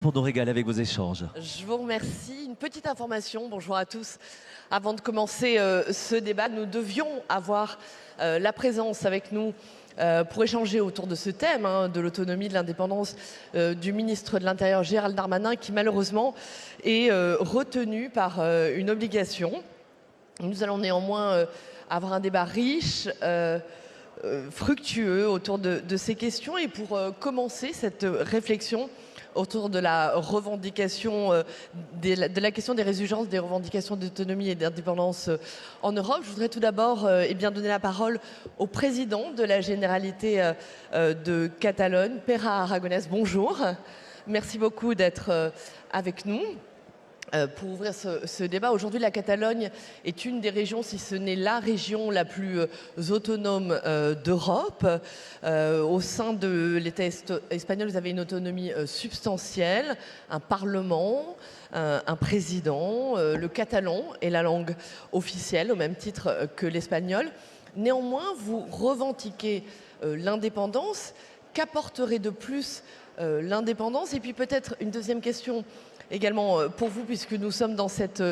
pour nous régaler avec vos échanges. Je vous remercie. Une petite information, bonjour à tous. Avant de commencer ce débat, nous devions avoir la présence avec nous pour échanger autour de ce thème, de l'autonomie, de l'indépendance, du ministre de l'Intérieur Gérald Darmanin, qui malheureusement est retenu par une obligation. Nous allons néanmoins avoir un débat riche, fructueux autour de ces questions. Et pour commencer cette réflexion autour de la revendication, de la question des résurgences des revendications d'autonomie et d'indépendance en Europe, je voudrais tout d'abord donner la parole au président de la Généralité de Catalogne, Pere Aragonès. Bonjour, merci beaucoup d'être avec nous. Pour ouvrir ce débat, aujourd'hui la Catalogne est une des régions, si ce n'est la région la plus autonome d'Europe. Au sein de l'État espagnol, vous avez une autonomie substantielle, un parlement, un président. Le catalan est la langue officielle au même titre que l'espagnol. Néanmoins, vous revendiquez l'indépendance. Qu'apporterait de plus l'indépendance? Et puis peut-être une deuxième question également pour vous, puisque nous sommes dans cet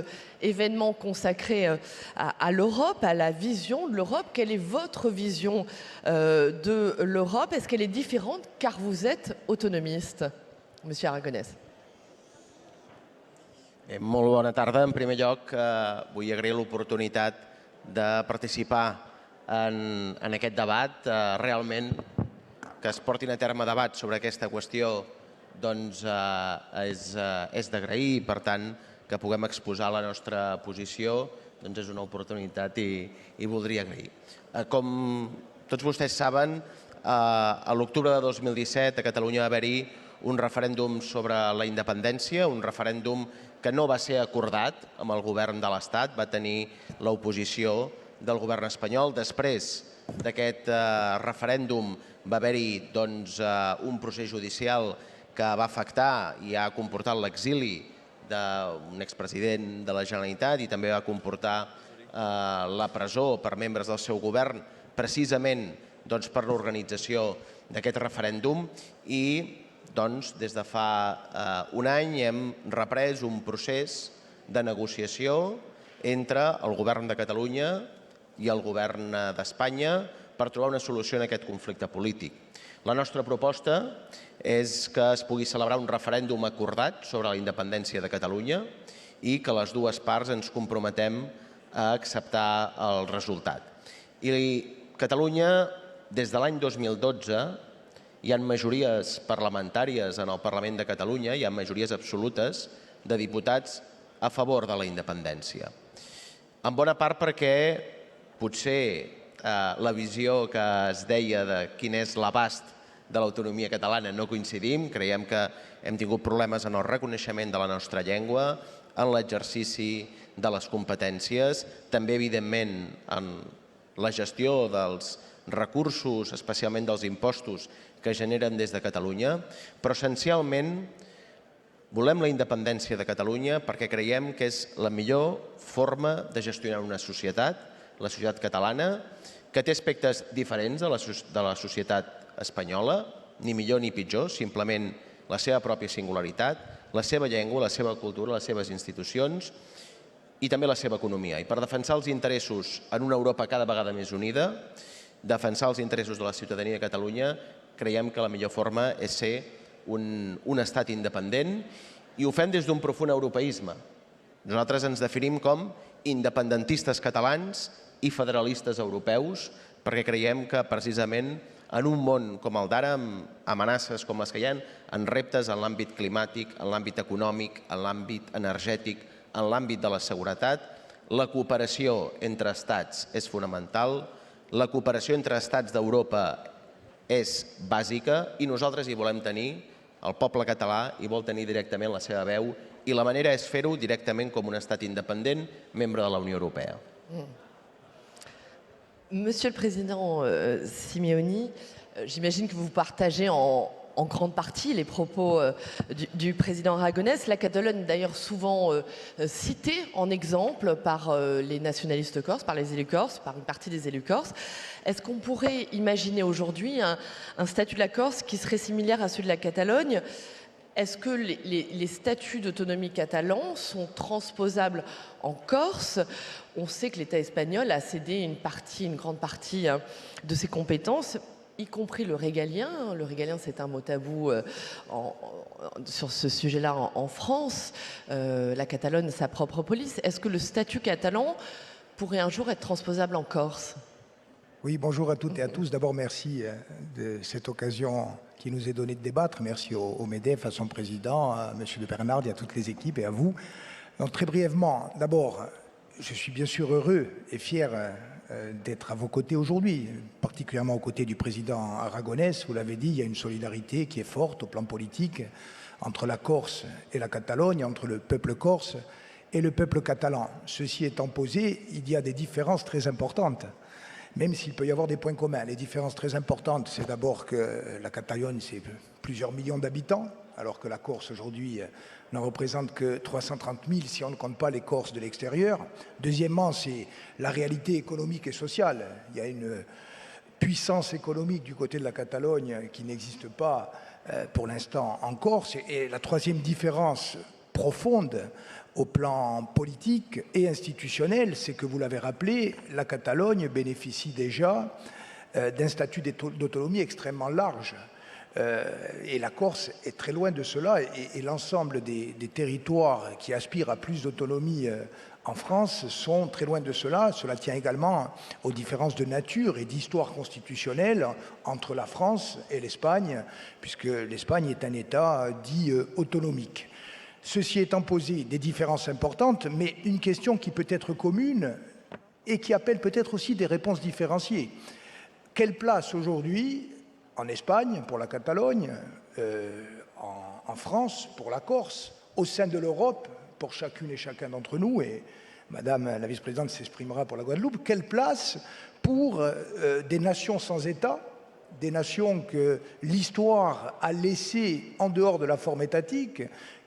événement consacré à l'Europe, à la vision de l'Europe. Quelle est votre vision de l'Europe? Est-ce qu'elle est différente car vous êtes autonomiste, Monsieur Aragonès? Molt bona tarda. En primer lloc, vull agrair l'oportunitat de participar en aquest debat. Realment, que es portin a terme debats sobre aquesta qüestió doncs és d'agrair i, per tant, que puguem exposar la nostra posició doncs és una oportunitat i voldria agrair. Com tots vostès saben, a l'octubre de 2017 a Catalunya va haver-hi un referèndum sobre la independència, un referèndum que no va ser acordat amb el govern de l'Estat, va tenir l'oposició del govern espanyol. Després d'aquest referèndum va haver-hi un procés judicial que va afectar i ha comportat l'exili d'un expresident de la Generalitat i també va comportar la presó per membres del seu govern, precisament per l'organització d'aquest referèndum. I des de fa un any hem reprès un procés de negociació entre el govern de Catalunya i el govern d'Espanya per trobar una solució a aquest conflicte polític. La nostra proposta és que es pugui celebrar un referèndum acordat sobre la independència de Catalunya i que les dues parts ens comprometem a acceptar el resultat. I Catalunya, des de l'any 2012, hi ha majories parlamentàries en el Parlament de Catalunya, hi ha majories absolutes de diputats a favor de la independència. En bona part perquè potser la visió que es deia de quin és l'abast de l'autonomia catalana no coincidim. Creiem que hem tingut problemes en el reconeixement de la nostra llengua, en l'exercici de les competències, també, evidentment, en la gestió dels recursos, especialment dels impostos que generen des de Catalunya, però essencialment volem la independència de Catalunya perquè creiem que és la millor forma de gestionar una societat, la societat catalana, que té aspectes diferents de la societat espanyola, ni millor ni pitjor, simplement la seva pròpia singularitat, la seva llengua, la seva cultura, les seves institucions i també la seva economia. I per defensar els interessos en una Europa cada vegada més unida, defensar els interessos de la ciutadania de Catalunya, creiem que la millor forma és ser un estat independent i ho fem des d'un profund europeisme. Nosaltres ens definim com independentistes catalans i federalistes europeus perquè creiem que precisament en un món com el d'ara, amb amenaces com les que hi ha, en reptes en l'àmbit climàtic, en l'àmbit econòmic, en l'àmbit energètic, en l'àmbit de la seguretat, la cooperació entre estats és fonamental, la cooperació entre estats d'Europa és bàsica i nosaltres hi volem tenir, el poble català hi vol tenir directament la seva veu i la manera és fer-ho directament com un estat independent, membre de la Unió Europea. Monsieur le Président Simeoni, j'imagine que vous partagez en grande partie les propos du président Aragonès. La Catalogne, d'ailleurs, souvent citée en exemple par les nationalistes corses, par les élus corses, par une partie des élus corses. Est-ce qu'on pourrait imaginer aujourd'hui un statut de la Corse qui serait similaire à celui de la Catalogne? est-ce que les statuts d'autonomie catalans sont transposables en Corse? On sait que l'État espagnol a cédé une grande partie de ses compétences, y compris le régalien. Le régalien, c'est un mot tabou sur ce sujet-là en France. La Catalogne a sa propre police. Est-ce que le statut catalan pourrait un jour être transposable en Corse? Oui, bonjour à toutes et à tous. D'abord, merci de cette occasion qui nous est donnée de débattre. Merci au MEDEF, à son président, à M. de Bernard et à toutes les équipes et à vous. Donc, très brièvement, d'abord, je suis bien sûr heureux et fier d'être à vos côtés aujourd'hui, particulièrement aux côtés du président Aragonès. Vous l'avez dit, il y a une solidarité qui est forte au plan politique entre la Corse et la Catalogne, entre le peuple corse et le peuple catalan. Ceci étant posé, il y a des différences très importantes, même s'il peut y avoir des points communs. Les différences très importantes, c'est d'abord que la Catalogne, c'est plusieurs millions d'habitants, alors que la Corse aujourd'hui n'en représente que 330 000 si on ne compte pas les Corses de l'extérieur. Deuxièmement, c'est la réalité économique et sociale. Il y a une puissance économique du côté de la Catalogne qui n'existe pas pour l'instant en Corse. Et la troisième différence profonde au plan politique et institutionnel, c'est que, vous l'avez rappelé, la Catalogne bénéficie déjà d'un statut d'autonomie extrêmement large. Et la Corse est très loin de cela, et l'ensemble des territoires qui aspirent à plus d'autonomie en France sont très loin de cela. Cela tient également aux différences de nature et d'histoire constitutionnelle entre la France et l'Espagne, puisque l'Espagne est un État dit autonomique. Ceci étant posé, des différences importantes, mais une question qui peut être commune et qui appelle peut-être aussi des réponses différenciées. Quelle place aujourd'hui en Espagne pour la Catalogne, en France pour la Corse, au sein de l'Europe pour chacune et chacun d'entre nous, et Madame la vice-présidente s'exprimera pour la Guadeloupe, quelle place pour des nations sans État, des nations que l'histoire a laissées en dehors de la forme étatique?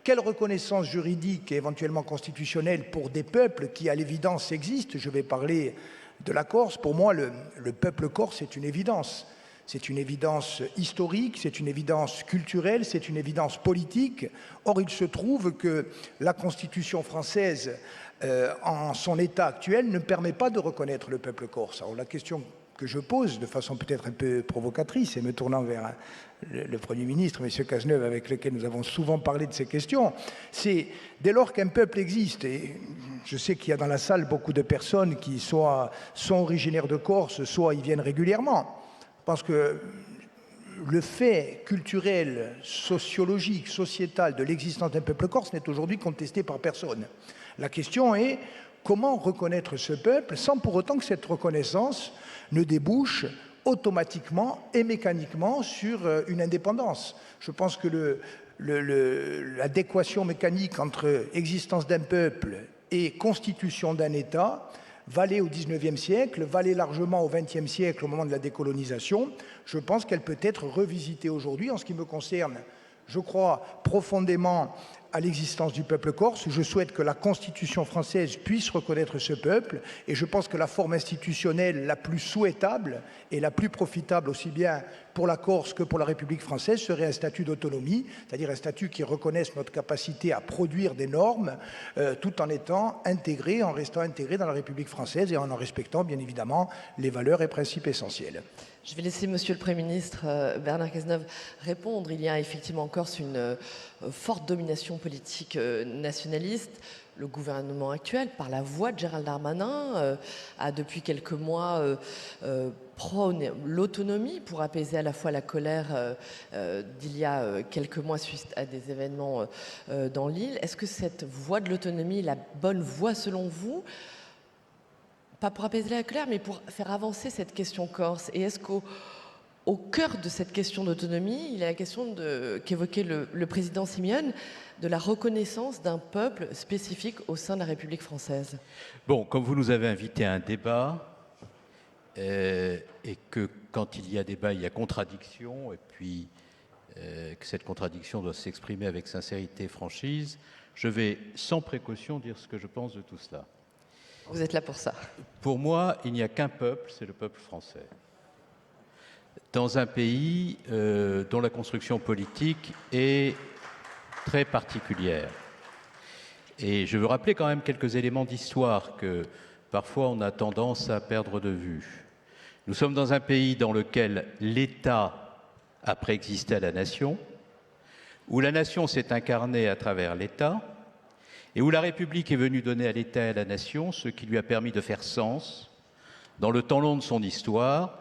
Quelle reconnaissance juridique et éventuellement constitutionnelle pour des peuples qui, à l'évidence, existent? Je vais parler de la Corse. Pour moi, le peuple corse est une évidence. C'est une évidence historique, c'est une évidence culturelle, c'est une évidence politique. Or, il se trouve que la Constitution française, en son état actuel, ne permet pas de reconnaître le peuple corse. Alors, la question que je pose, de façon peut-être un peu provocatrice, et me tournant vers le Premier ministre, M. Cazeneuve, avec lequel nous avons souvent parlé de ces questions, c'est dès lors qu'un peuple existe, et je sais qu'il y a dans la salle beaucoup de personnes qui soit sont originaires de Corse, soit y viennent régulièrement, parce que le fait culturel, sociologique, sociétal de l'existence d'un peuple corse n'est aujourd'hui contesté par personne. La question est comment reconnaître ce peuple sans pour autant que cette reconnaissance ne débouche automatiquement et mécaniquement sur une indépendance. Je pense que l'adéquation mécanique entre existence d'un peuple et constitution d'un État valait au XIXe siècle, valait largement au XXe siècle au moment de la décolonisation. Je pense qu'elle peut être revisitée aujourd'hui. En ce qui me concerne, je crois profondément à l'existence du peuple corse. Je souhaite que la Constitution française puisse reconnaître ce peuple, et je pense que la forme institutionnelle la plus souhaitable et la plus profitable aussi bien pour la Corse que pour la République française serait un statut d'autonomie, c'est-à-dire un statut qui reconnaisse notre capacité à produire des normes tout en étant intégré, en restant intégré dans la République française et en respectant bien évidemment les valeurs et principes essentiels. Je vais laisser Monsieur le Premier ministre Bernard Cazeneuve répondre. Il y a effectivement en Corse une forte domination politique nationaliste. Le gouvernement actuel, par la voix de Gérald Darmanin, a depuis quelques mois prône l'autonomie pour apaiser à la fois la colère d'il y a quelques mois suite à des événements dans l'île. Est-ce que cette voie de l'autonomie est la bonne voie selon vous? Pas pour apaiser la colère, mais pour faire avancer cette question corse. Et est-ce qu'au cœur de cette question d'autonomie, il y a la question qu'évoquait le président Simeone, de la reconnaissance d'un peuple spécifique au sein de la République française? Bon, comme vous nous avez invités à un débat, et que quand il y a débat, il y a contradiction, et puis que cette contradiction doit s'exprimer avec sincérité et franchise, je vais sans précaution dire ce que je pense de tout cela. Vous êtes là pour ça. Pour moi, il n'y a qu'un peuple, c'est le peuple français. Dans un pays dont la construction politique est très particulière. Et je veux rappeler quand même quelques éléments d'histoire que parfois on a tendance à perdre de vue. Nous sommes dans un pays dans lequel l'État a préexisté à la nation, où la nation s'est incarnée à travers l'État, et où la République est venue donner à l'État et à la nation ce qui lui a permis de faire sens dans le temps long de son histoire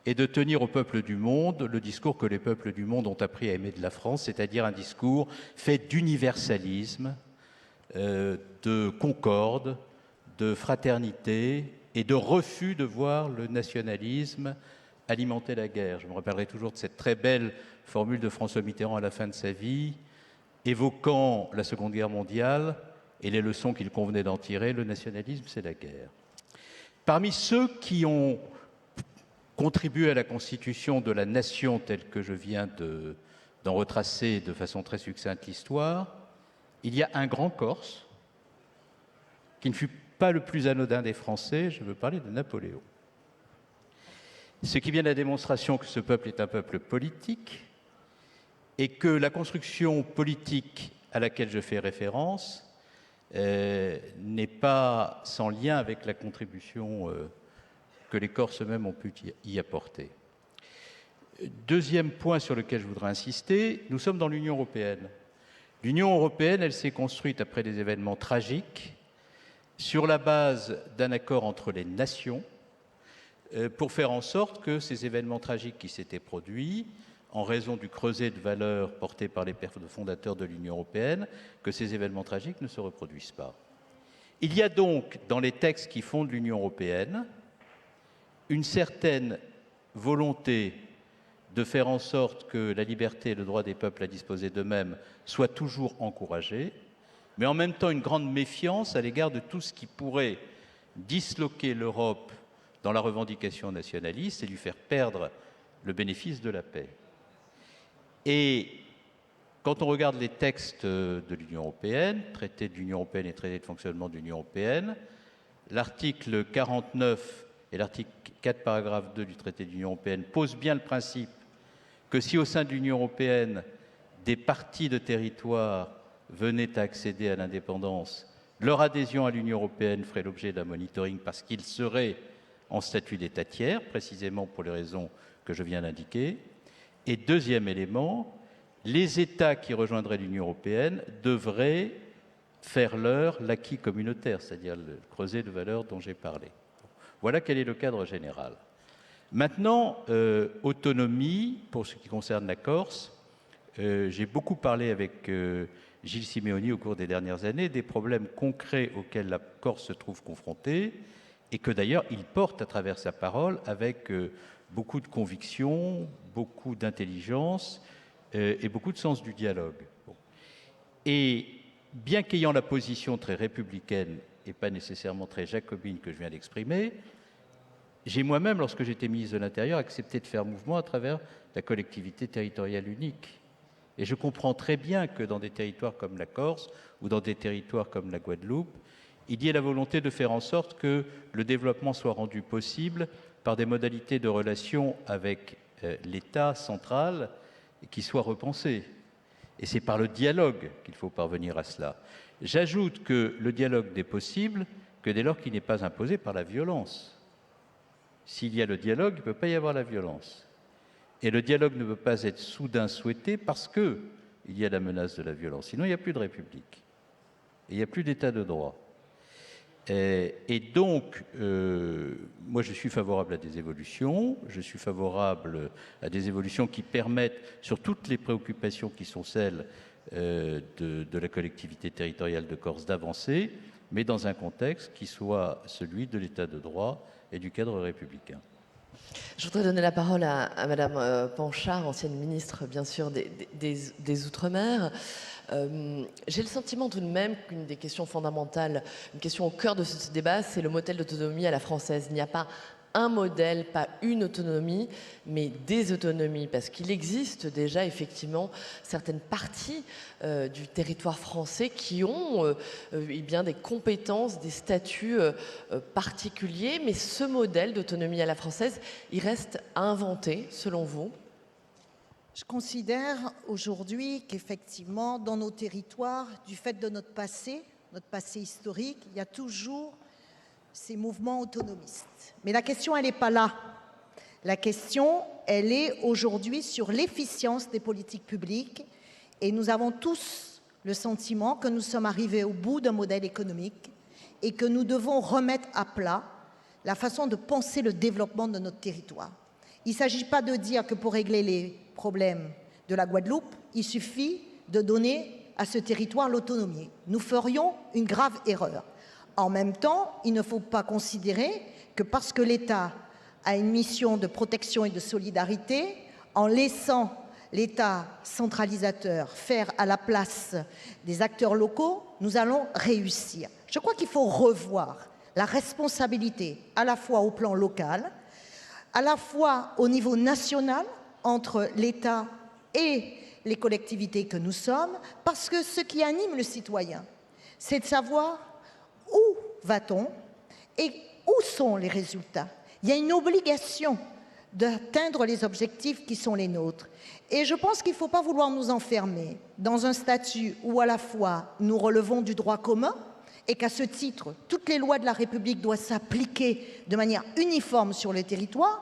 et de tenir au peuple du monde le discours que les peuples du monde ont appris à aimer de la France, c'est-à-dire un discours fait d'universalisme, de concorde, de fraternité et de refus de voir le nationalisme alimenter la guerre. Je me rappellerai toujours de cette très belle formule de François Mitterrand à la fin de sa vie, évoquant la Seconde Guerre mondiale et les leçons qu'il convenait d'en tirer. Le nationalisme, c'est la guerre. Parmi ceux qui ont contribué à la constitution de la nation telle que je viens d'en retracer de façon très succincte l'histoire, il y a un grand Corse qui ne fut pas le plus anodin des Français, je veux parler de Napoléon. Ce qui vient de la démonstration que ce peuple est un peuple politique et que la construction politique à laquelle je fais référence n'est pas sans lien avec la contribution que les Corses eux-mêmes ont pu y apporter. Deuxième point sur lequel je voudrais insister, nous sommes dans l'Union européenne. L'Union européenne, elle s'est construite après des événements tragiques sur la base d'un accord entre les nations pour faire en sorte que ces événements tragiques qui s'étaient produits en raison du creuset de valeurs porté par les pères fondateurs de l'Union européenne, que ces événements tragiques ne se reproduisent pas. Il y a donc, dans les textes qui fondent l'Union européenne, une certaine volonté de faire en sorte que la liberté et le droit des peuples à disposer d'eux-mêmes soient toujours encouragés, mais en même temps une grande méfiance à l'égard de tout ce qui pourrait disloquer l'Europe dans la revendication nationaliste et lui faire perdre le bénéfice de la paix. Et quand on regarde les textes de l'Union européenne, traité de l'Union européenne et traité de fonctionnement de l'Union européenne, l'article 49 et l'article 4, paragraphe 2 du traité de l'Union européenne posent bien le principe que si au sein de l'Union européenne, des parties de territoire venaient à accéder à l'indépendance, leur adhésion à l'Union européenne ferait l'objet d'un monitoring parce qu'ils seraient en statut d'État tiers, précisément pour les raisons que je viens d'indiquer. Et deuxième élément, les États qui rejoindraient l'Union européenne devraient faire leur l'acquis communautaire, c'est-à-dire le creuset de valeurs dont j'ai parlé. Voilà quel est le cadre général. Maintenant, autonomie, pour ce qui concerne la Corse, j'ai beaucoup parlé avec Gilles Simeoni au cours des dernières années des problèmes concrets auxquels la Corse se trouve confrontée et que d'ailleurs il porte à travers sa parole avec beaucoup de conviction, beaucoup d'intelligence et beaucoup de sens du dialogue. Et bien qu'ayant la position très républicaine et pas nécessairement très jacobine que je viens d'exprimer, j'ai moi-même, lorsque j'étais ministre de l'Intérieur, accepté de faire mouvement à travers la collectivité territoriale unique. Et je comprends très bien que dans des territoires comme la Corse ou dans des territoires comme la Guadeloupe, il y ait la volonté de faire en sorte que le développement soit rendu possible par des modalités de relation avec l'État central qui soient repensées. Et c'est par le dialogue qu'il faut parvenir à cela. J'ajoute que le dialogue n'est possible que dès lors qu'il n'est pas imposé par la violence. S'il y a le dialogue, il ne peut pas y avoir la violence. Et le dialogue ne peut pas être soudain souhaité parce qu'il y a la menace de la violence. Sinon, il n'y a plus de République. Et il n'y a plus d'État de droit. Et donc, moi, je suis favorable à des évolutions. Je suis favorable à des évolutions qui permettent, sur toutes les préoccupations qui sont celles de la collectivité territoriale de Corse, d'avancer, mais dans un contexte qui soit celui de l'État de droit et du cadre républicain. Je voudrais donner la parole à Madame Panchard, ancienne ministre, bien sûr, des Outre-mer. J'ai le sentiment tout de même qu'une des questions fondamentales, une question au cœur de ce débat, c'est le modèle d'autonomie à la française. Il n'y a pas un modèle, pas une autonomie, mais des autonomies, parce qu'il existe déjà effectivement certaines parties du territoire français qui ont eh bien, des compétences, des statuts particuliers, mais ce modèle d'autonomie à la française, il reste à inventer, selon vous? Je considère aujourd'hui qu'effectivement, dans nos territoires, du fait de notre passé historique, il y a toujours ces mouvements autonomistes. Mais la question, elle n'est pas là. La question, elle est aujourd'hui sur l'efficience des politiques publiques. Et nous avons tous le sentiment que nous sommes arrivés au bout d'un modèle économique et que nous devons remettre à plat la façon de penser le développement de notre territoire. Il ne s'agit pas de dire que pour régler les problèmes de la Guadeloupe, il suffit de donner à ce territoire l'autonomie. Nous ferions une grave erreur. En même temps, il ne faut pas considérer que parce que l'État a une mission de protection et de solidarité, en laissant l'État centralisateur faire à la place des acteurs locaux, nous allons réussir. Je crois qu'il faut revoir la responsabilité à la fois au plan local, à la fois au niveau national, entre l'État et les collectivités que nous sommes, parce que ce qui anime le citoyen, c'est de savoir où va-t-on et où sont les résultats. Il y a une obligation d'atteindre les objectifs qui sont les nôtres. Et je pense qu'il ne faut pas vouloir nous enfermer dans un statut où à la fois nous relevons du droit commun et qu'à ce titre, toutes les lois de la République doivent s'appliquer de manière uniforme sur le territoire,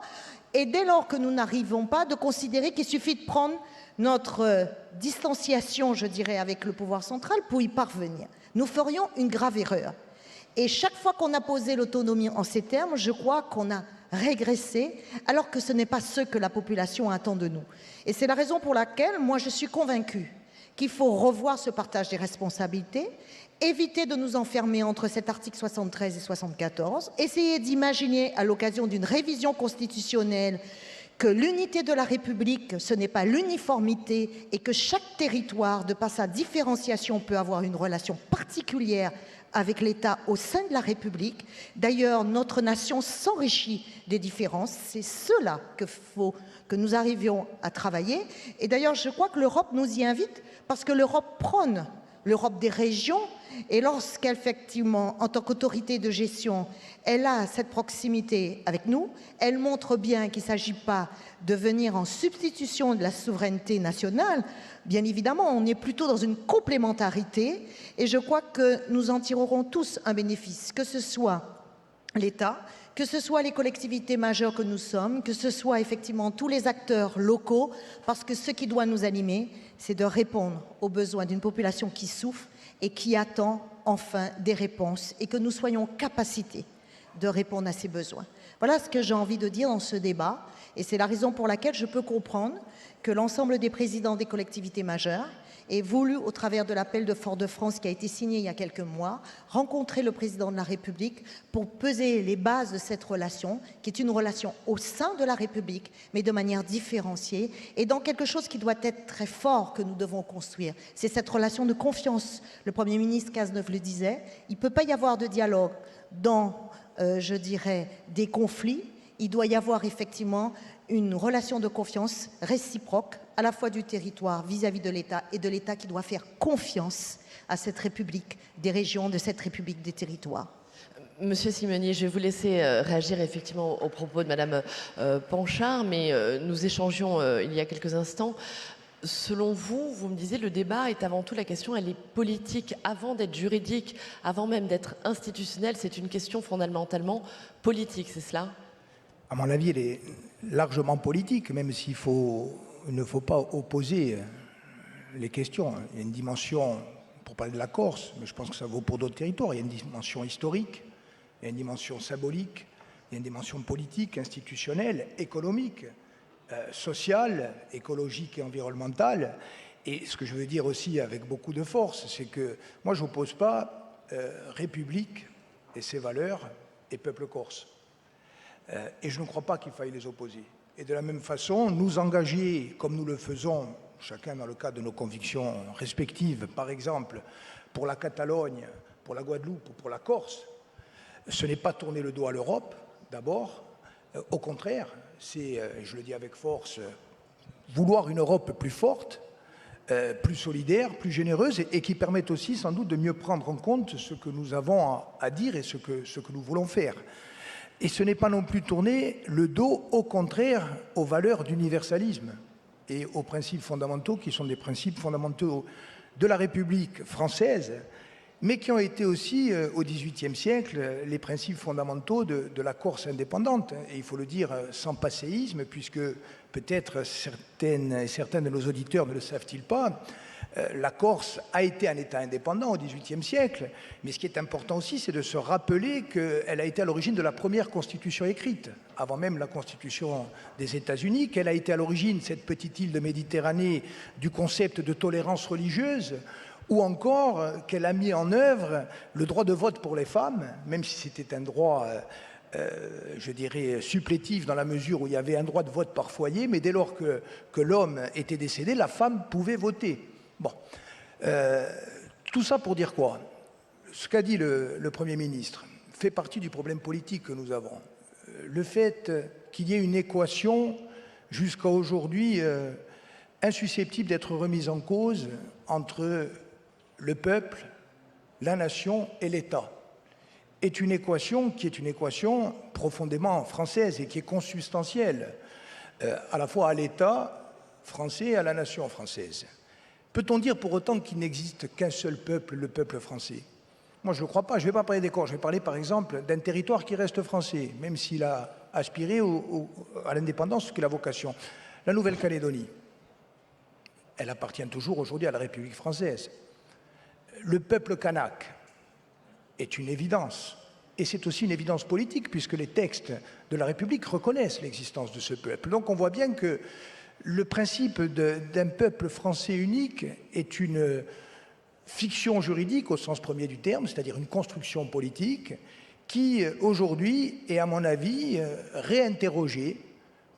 et dès lors que nous n'arrivons pas, de considérer qu'il suffit de prendre notre distanciation, je dirais, avec le pouvoir central pour y parvenir. Nous ferions une grave erreur. Et chaque fois qu'on a posé l'autonomie en ces termes, je crois qu'on a régressé, alors que ce n'est pas ce que la population attend de nous. Et c'est la raison pour laquelle, moi, je suis convaincue qu'il faut revoir ce partage des responsabilités, éviter de nous enfermer entre cet article 73 et 74, essayer d'imaginer, à l'occasion d'une révision constitutionnelle, que l'unité de la République, ce n'est pas l'uniformité, et que chaque territoire, de par sa différenciation, peut avoir une relation particulière avec l'État au sein de la République. D'ailleurs, notre nation s'enrichit des différences. C'est cela qu'il faut que nous arrivions à travailler. Et d'ailleurs, je crois que l'Europe nous y invite, parce que l'Europe prône l'Europe des régions. Et lorsqu'effectivement, en tant qu'autorité de gestion, elle a cette proximité avec nous, elle montre bien qu'il ne s'agit pas de venir en substitution de la souveraineté nationale. Bien évidemment, on est plutôt dans une complémentarité et je crois que nous en tirerons tous un bénéfice, que ce soit l'État, que ce soit les collectivités majeures que nous sommes, que ce soit effectivement tous les acteurs locaux, parce que ce qui doit nous animer, c'est de répondre aux besoins d'une population qui souffre et qui attend enfin des réponses et que nous soyons en capacité de répondre à ces besoins. Voilà ce que j'ai envie de dire dans ce débat et c'est la raison pour laquelle je peux comprendre que l'ensemble des présidents des collectivités majeures aient voulu, au travers de l'appel de Fort-de-France qui a été signé il y a quelques mois, rencontrer le président de la République pour peser les bases de cette relation, qui est une relation au sein de la République, mais de manière différenciée, et dans quelque chose qui doit être très fort que nous devons construire. C'est cette relation de confiance. Le Premier ministre Cazeneuve le disait, il ne peut pas y avoir de dialogue dans, je dirais, des conflits. Il doit y avoir effectivement une relation de confiance réciproque, à la fois du territoire vis-à-vis de l'État et de l'État qui doit faire confiance à cette République des régions, de cette République des territoires. Monsieur Simonier, je vais vous laisser réagir effectivement aux propos de Madame Panchard, mais nous échangions il y a quelques instants. Selon vous, vous me disiez, le débat est avant tout la question, elle est politique. Avant d'être juridique, avant même d'être institutionnelle, c'est une question fondamentalement politique, c'est cela ? À mon avis, elle est largement politique, même s'il ne faut pas opposer les questions. Il y a une dimension, pour parler de la Corse, mais je pense que ça vaut pour d'autres territoires, il y a une dimension historique, il y a une dimension symbolique, il y a une dimension politique, institutionnelle, économique, sociale, écologique et environnementale. Et ce que je veux dire aussi avec beaucoup de force, c'est que moi je n'oppose pas République et ses valeurs et peuple corse. Et je ne crois pas qu'il faille les opposer. Et de la même façon, nous engager, comme nous le faisons, chacun dans le cadre de nos convictions respectives, par exemple, pour la Catalogne, pour la Guadeloupe ou pour la Corse, ce n'est pas tourner le dos à l'Europe, d'abord. Au contraire, c'est, je le dis avec force, vouloir une Europe plus forte, plus solidaire, plus généreuse et qui permette aussi sans doute de mieux prendre en compte ce que nous avons à dire et ce que nous voulons faire. Et ce n'est pas non plus tourner le dos, au contraire, aux valeurs d'universalisme. et aux principes fondamentaux qui sont des principes fondamentaux de la République française, mais qui ont été aussi, au XVIIIe siècle, les principes fondamentaux de la Corse indépendante. Et il faut le dire sans passéisme, puisque peut-être certaines et certains de nos auditeurs ne le savent-ils pas, la Corse a été un État indépendant au XVIIIe siècle, mais ce qui est important aussi, c'est de se rappeler qu'elle a été à l'origine de la première constitution écrite, avant même la constitution des États-Unis, qu'elle a été à l'origine, cette petite île de Méditerranée, du concept de tolérance religieuse, ou encore qu'elle a mis en œuvre le droit de vote pour les femmes, même si c'était un droit, je dirais, supplétif dans la mesure où il y avait un droit de vote par foyer, mais dès lors que l'homme était décédé, la femme pouvait voter. Bon, tout ça pour dire quoi? Ce qu'a dit le Premier ministre fait partie du problème politique que nous avons. Le fait qu'il y ait une équation jusqu'à aujourd'hui insusceptible d'être remise en cause entre le peuple, la nation et l'État, est une équation qui est une équation profondément française et qui est consubstantielle à la fois à l'État français et à la nation française. Peut-on dire pour autant qu'il n'existe qu'un seul peuple, le peuple français? Moi, je ne crois pas. Je ne vais pas parler des Corses. Je vais parler, par exemple, d'un territoire qui reste français, même s'il a aspiré à l'indépendance, ce qui est la vocation. La Nouvelle-Calédonie, elle appartient toujours aujourd'hui à la République française. Le peuple kanak est une évidence. Et c'est aussi une évidence politique, puisque les textes de la République reconnaissent l'existence de ce peuple. Donc on voit bien que le principe d'un peuple français unique est une fiction juridique au sens premier du terme, c'est-à-dire une construction politique qui, aujourd'hui, est, à mon avis, réinterrogée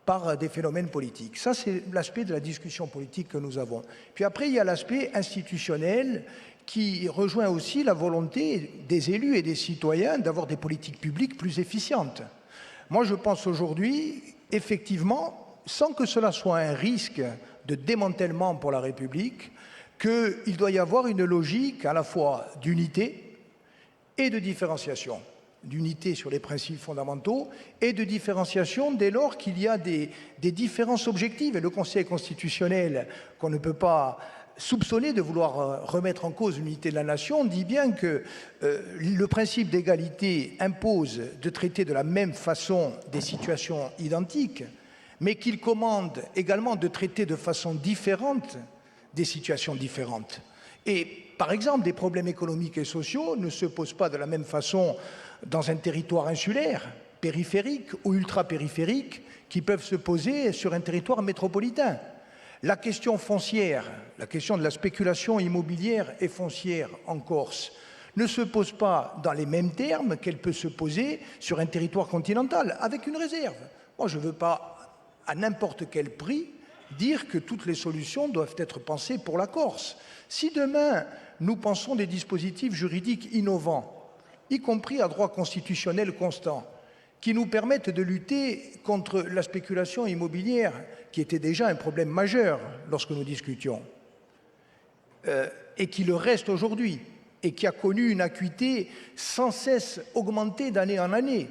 par des phénomènes politiques. Ça, c'est l'aspect de la discussion politique que nous avons. Puis après, il y a l'aspect institutionnel qui rejoint aussi la volonté des élus et des citoyens d'avoir des politiques publiques plus efficientes. Moi, je pense aujourd'hui, effectivement, sans que cela soit un risque de démantèlement pour la République, qu'il doit y avoir une logique à la fois d'unité et de différenciation. D'unité sur les principes fondamentaux et de différenciation dès lors qu'il y a des différences objectives. Et le Conseil constitutionnel, qu'on ne peut pas soupçonné de vouloir remettre en cause l'unité de la nation, dit bien que le principe d'égalité impose de traiter de la même façon des situations identiques, mais qu'il commande également de traiter de façon différente des situations différentes. Et par exemple, des problèmes économiques et sociaux ne se posent pas de la même façon dans un territoire insulaire, périphérique ou ultra-périphérique, qui peuvent se poser sur un territoire métropolitain. La question foncière, la question de la spéculation immobilière et foncière en Corse ne se pose pas dans les mêmes termes qu'elle peut se poser sur un territoire continental, avec une réserve. Moi, je ne veux pas, à n'importe quel prix, dire que toutes les solutions doivent être pensées pour la Corse. Si demain, nous pensons des dispositifs juridiques innovants, y compris à droit constitutionnel constant, qui nous permettent de lutter contre la spéculation immobilière, qui était déjà un problème majeur lorsque nous discutions, et qui le reste aujourd'hui, et qui a connu une acuité sans cesse augmentée d'année en année.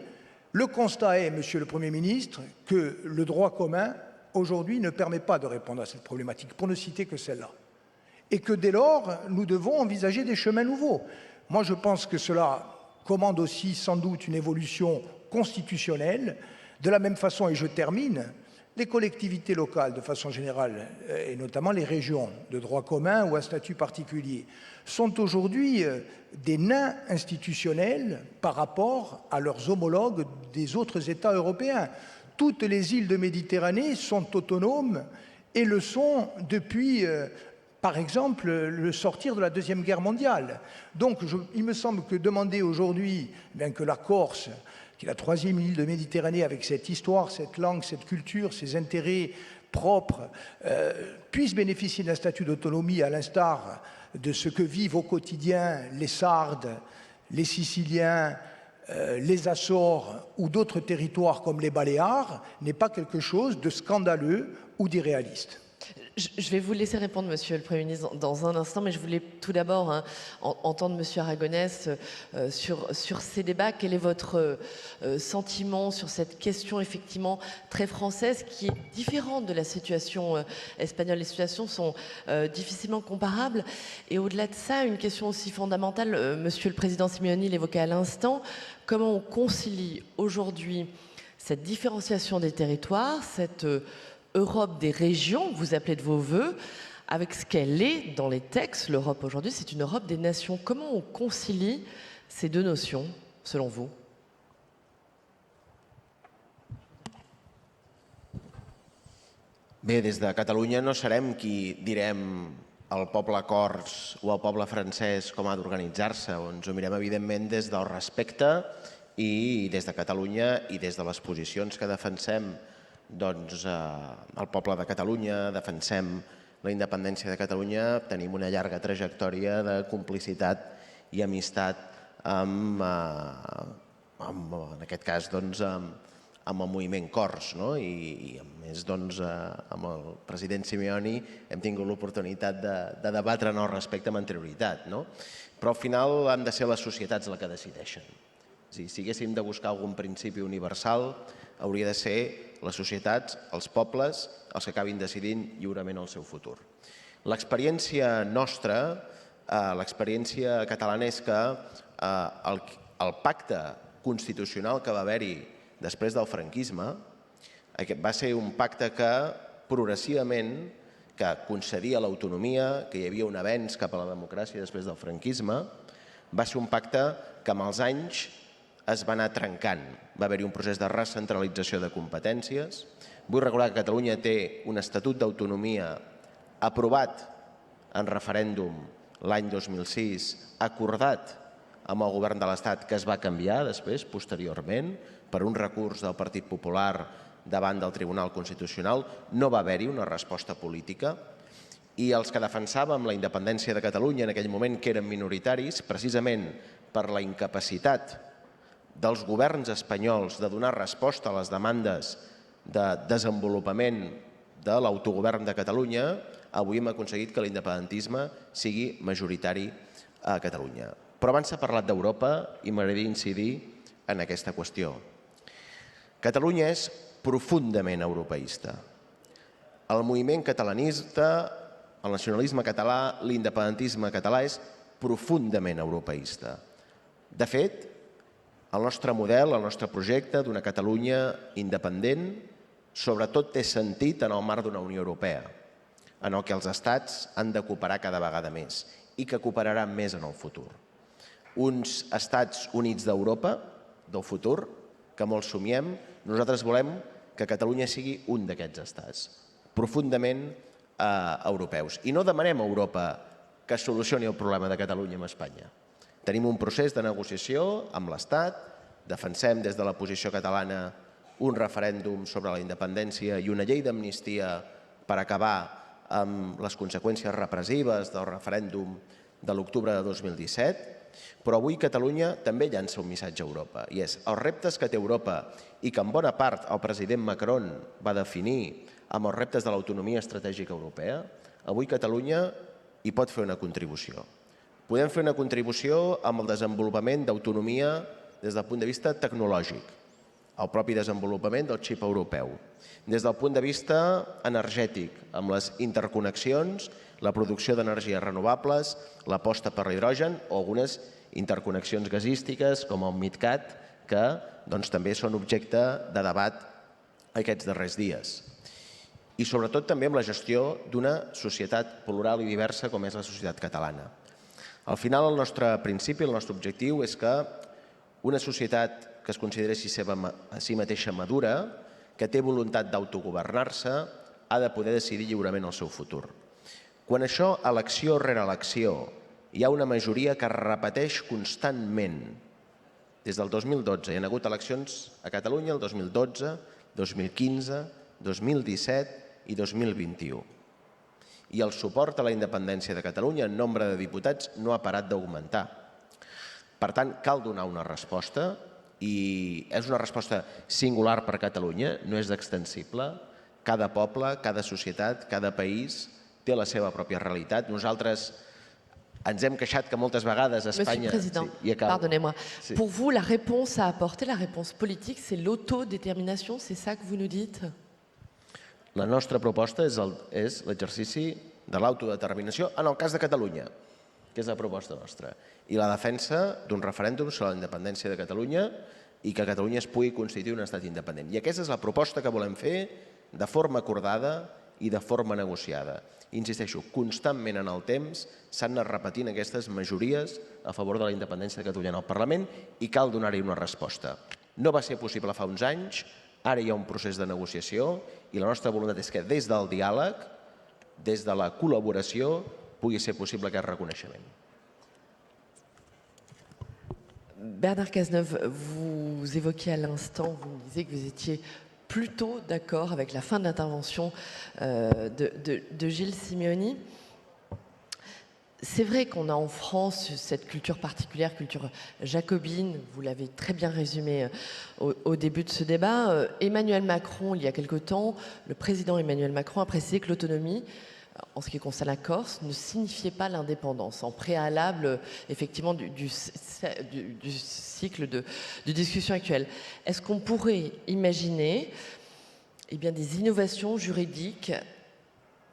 Le constat est, Monsieur le Premier ministre, que le droit commun, aujourd'hui, ne permet pas de répondre à cette problématique, pour ne citer que celle-là. Et que dès lors, nous devons envisager des chemins nouveaux. Moi, je pense que cela commande aussi sans doute une évolution constitutionnelle. De la même façon, et je termine, les collectivités locales, de façon générale, et notamment les régions de droit commun ou à statut particulier, sont aujourd'hui des nains institutionnels par rapport à leurs homologues des autres États européens. Toutes les îles de Méditerranée sont autonomes et le sont depuis, par exemple, le sortir de la Deuxième Guerre mondiale. Donc, il me semble que demander aujourd'hui que la Corse, qui est la troisième île de Méditerranée, avec cette histoire, cette langue, cette culture, ses intérêts propres, puisse bénéficier d'un statut d'autonomie à l'instar de ce que vivent au quotidien les Sardes, les Siciliens, les Açores ou d'autres territoires comme les Baléares, n'est pas quelque chose de scandaleux ou d'irréaliste. Je vais vous laisser répondre, Monsieur le Premier ministre, dans un instant, mais je voulais tout d'abord entendre Monsieur Aragonès sur ces débats. Quel est votre sentiment sur cette question effectivement très française qui est différente de la situation espagnole? Les situations sont difficilement comparables. Et au-delà de ça, une question aussi fondamentale, Monsieur le Président Simeoni l'évoquait à l'instant, comment on concilie aujourd'hui cette différenciation des territoires, cette Europe des régions, vous appelez de vos voeux, avec ce qu'elle est dans les textes. L'Europe aujourd'hui, c'est une Europe des nations. Comment on concilie ces deux notions, selon vous? Bé, des de Catalunya no serem qui direm al poble cors o al poble francès com ha d'organitzar-se. Ens ho mirem, evidentment, des del respecte i des de Catalunya i des de les posicions que defensem doncs, el poble de Catalunya, defensem la independència de Catalunya, tenim una llarga trajectòria de complicitat i amistat amb en aquest cas, doncs, amb el moviment Cors. No? I a més, doncs, amb el president Simeoni hem tingut l'oportunitat de debatre'n al respecte amb anterioritat. No? Però al final han de ser les societats les que decideixen. Si haguéssim de buscar algun principi universal, hauria de ser les societats, els pobles, els que acabin decidint lliurement el seu futur. L'experiència nostra, l'experiència catalana és que el pacte constitucional que va haver-hi després del franquisme va ser un pacte que progressivament que concedia l'autonomia, que hi havia un avenç cap a la democràcia després del franquisme, va ser un pacte que amb els anys es va anar trencant. Va haver-hi un procés de recentralització de competències. Vull recordar que Catalunya té un estatut d'autonomia aprovat en referèndum l'any 2006, acordat amb el govern de l'Estat, que es va canviar després, posteriorment, per un recurs del Partit Popular davant del Tribunal Constitucional. No va haver-hi una resposta política i els que defensàvem la independència de Catalunya en aquell moment, que eren minoritaris, precisament per la incapacitat dels governs espanyols de donar resposta a les demandes de desenvolupament de l'autogovern de Catalunya, avui hem aconseguit que l'independentisme sigui majoritari a Catalunya. Però abans s'ha parlat d'Europa i m'agradaria incidir en aquesta qüestió. Catalunya és profundament europeista. El moviment catalanista, el nacionalisme català, l'independentisme català és profundament europeista. De fet, el nostre model, el nostre projecte d'una Catalunya independent, sobretot té sentit en el marc d'una Unió Europea, en el que els estats han de cooperar cada vegada més i que cooperaran més en el futur. Uns Estats Units d'Europa, del futur, que molt somiem, nosaltres volem que Catalunya sigui un d'aquests estats, profundament europeus. I no demanem a Europa que solucioni el problema de Catalunya amb Espanya. Tenim un procés de negociació amb l'Estat, defensem des de la posició catalana un referèndum sobre la independència i una llei d'amnistia per acabar amb les conseqüències repressives del referèndum de l'octubre de 2017, però avui Catalunya també llança un missatge a Europa, i és els reptes que té Europa i que en bona part el president Macron va definir amb els reptes de l'autonomia estratègica europea, avui Catalunya hi pot fer una contribució. Podem fer una contribució amb el desenvolupament d'autonomia des del punt de vista tecnològic, el propi desenvolupament del xip europeu. Des del punt de vista energètic, amb les interconnexions, la producció d'energies renovables, l'aposta per l'hidrogen o algunes interconnexions gasístiques com el MidCat, que també són objecte de debat aquests darrers dies. I sobretot també amb la gestió d'una societat plural i diversa com és la societat catalana. Al final, el nostre principi, el nostre objectiu és que una societat que es considereixi a si mateixa madura, que té voluntat d'autogovernar-se, ha de poder decidir lliurement el seu futur. Quan això, elecció rere elecció, hi ha una majoria que repeteix constantment. Des del 2012 hi ha hagut eleccions a Catalunya el 2012, 2015, 2017 i 2021. I el suport a la independència de Catalunya en nombre de diputats no ha parat d'augmentar. Per tant, cal donar una resposta i és una resposta singular per a Catalunya, no és extensible. cada poble, cada societat, cada país té la seva pròpia realitat. Nosaltres ens hem queixat que moltes vegades a Espanya... Monsieur le Président, Sí, i acabo. pardonnez-moi. Sí. Pour vous, la réponse à apporter, la réponse politique, c'est l'autodétermination, c'est ça que vous nous dites? La nostra proposta és l'exercici de l'autodeterminació en el cas de Catalunya, que és la proposta nostra, i la defensa d'un referèndum sobre la independència de Catalunya i que Catalunya es pugui constituir un estat independent. I aquesta és la proposta que volem fer de forma acordada i de forma negociada. Insisteixo, constantment en el temps s'han anat repetint aquestes majories a favor de la independència de Catalunya en el Parlament i cal donar-hi una resposta. No va ser possible fa uns anys, ara hi ha un procés de negociació i la nostra voluntat és que des del diàleg, des de la col·laboració, pugui ser possible aquest reconeixement. Bernard Cazeneuve, vous évoquiez à l'instant, vous me disiez que vous étiez plutôt d'accord avec la fin de l'intervention de Gilles Simeoni. C'est vrai qu'on a en France cette culture particulière, culture jacobine, vous l'avez très bien résumé au début de ce débat. Emmanuel Macron, il y a quelque temps, le président Emmanuel Macron a précisé que l'autonomie, en ce qui concerne la Corse, ne signifiait pas l'indépendance, en préalable, effectivement, du cycle de discussion actuelle. Est-ce qu'on pourrait imaginer des innovations juridiques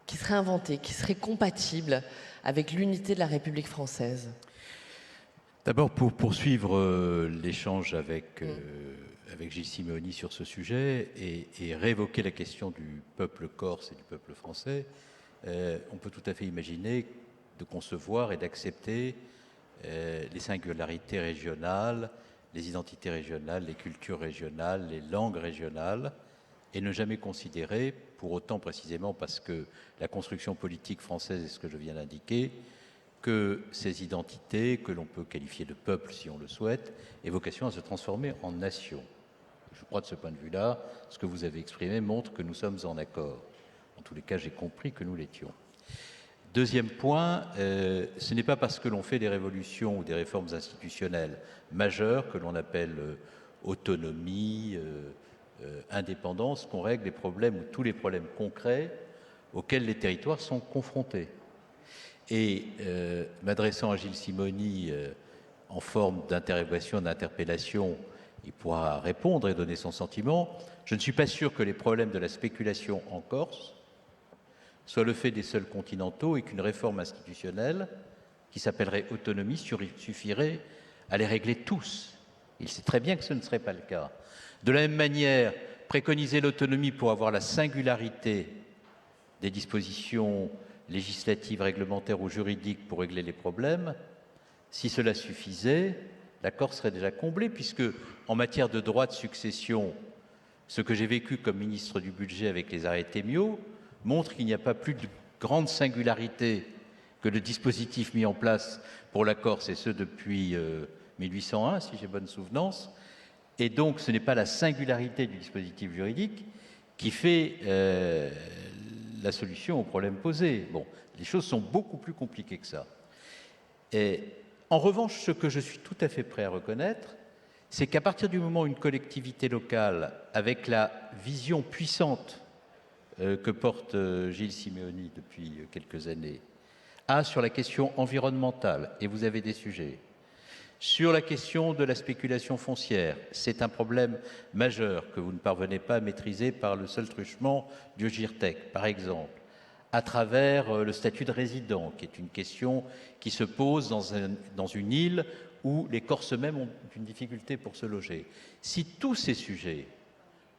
qui seraient inventées, qui seraient compatibles avec l'unité de la République française? D'abord, pour poursuivre l'échange avec Gilles Simeoni sur ce sujet et réévoquer la question du peuple corse et du peuple français, on peut tout à fait imaginer de concevoir et d'accepter les singularités régionales, les identités régionales, les cultures régionales, les langues régionales, et ne jamais considérer, pour autant précisément parce que la construction politique française est ce que je viens d'indiquer, que ces identités, que l'on peut qualifier de peuple si on le souhaite, aient vocation à se transformer en nation. Je crois de ce point de vue-là, ce que vous avez exprimé montre que nous sommes en accord. En tous les cas, j'ai compris que nous l'étions. Deuxième point, ce n'est pas parce que l'on fait des révolutions ou des réformes institutionnelles majeures que l'on appelle autonomie, indépendance, qu'on règle les problèmes ou tous les problèmes concrets auxquels les territoires sont confrontés. Et m'adressant à Gilles Simeoni en forme d'interrogation, d'interpellation, il pourra répondre et donner son sentiment. Je ne suis pas sûr que les problèmes de la spéculation en Corse soit le fait des seuls continentaux et qu'une réforme institutionnelle qui s'appellerait autonomie suffirait à les régler tous. Il sait très bien que ce ne serait pas le cas. De la même manière, préconiser l'autonomie pour avoir la singularité des dispositions législatives, réglementaires ou juridiques pour régler les problèmes, si cela suffisait, la Corse serait déjà comblée, puisque en matière de droit de succession, ce que j'ai vécu comme ministre du Budget avec les arrêtés Miot montre qu'il n'y a pas plus de grande singularité que le dispositif mis en place pour la Corse, et ce depuis 1801, si j'ai bonne souvenance. Et donc, ce n'est pas la singularité du dispositif juridique qui fait la solution aux problèmes posés. Bon, les choses sont beaucoup plus compliquées que ça. Et, en revanche, ce que je suis tout à fait prêt à reconnaître, c'est qu'à partir du moment où une collectivité locale, avec la vision puissante que porte Gilles Simeoni depuis quelques années, a sur la question environnementale, et vous avez des sujets, sur la question de la spéculation foncière, c'est un problème majeur que vous ne parvenez pas à maîtriser par le seul truchement du GIRTEC, par exemple, à travers le statut de résident, qui est une question qui se pose dans une île où les Corses eux-mêmes ont une difficulté pour se loger. Si tous ces sujets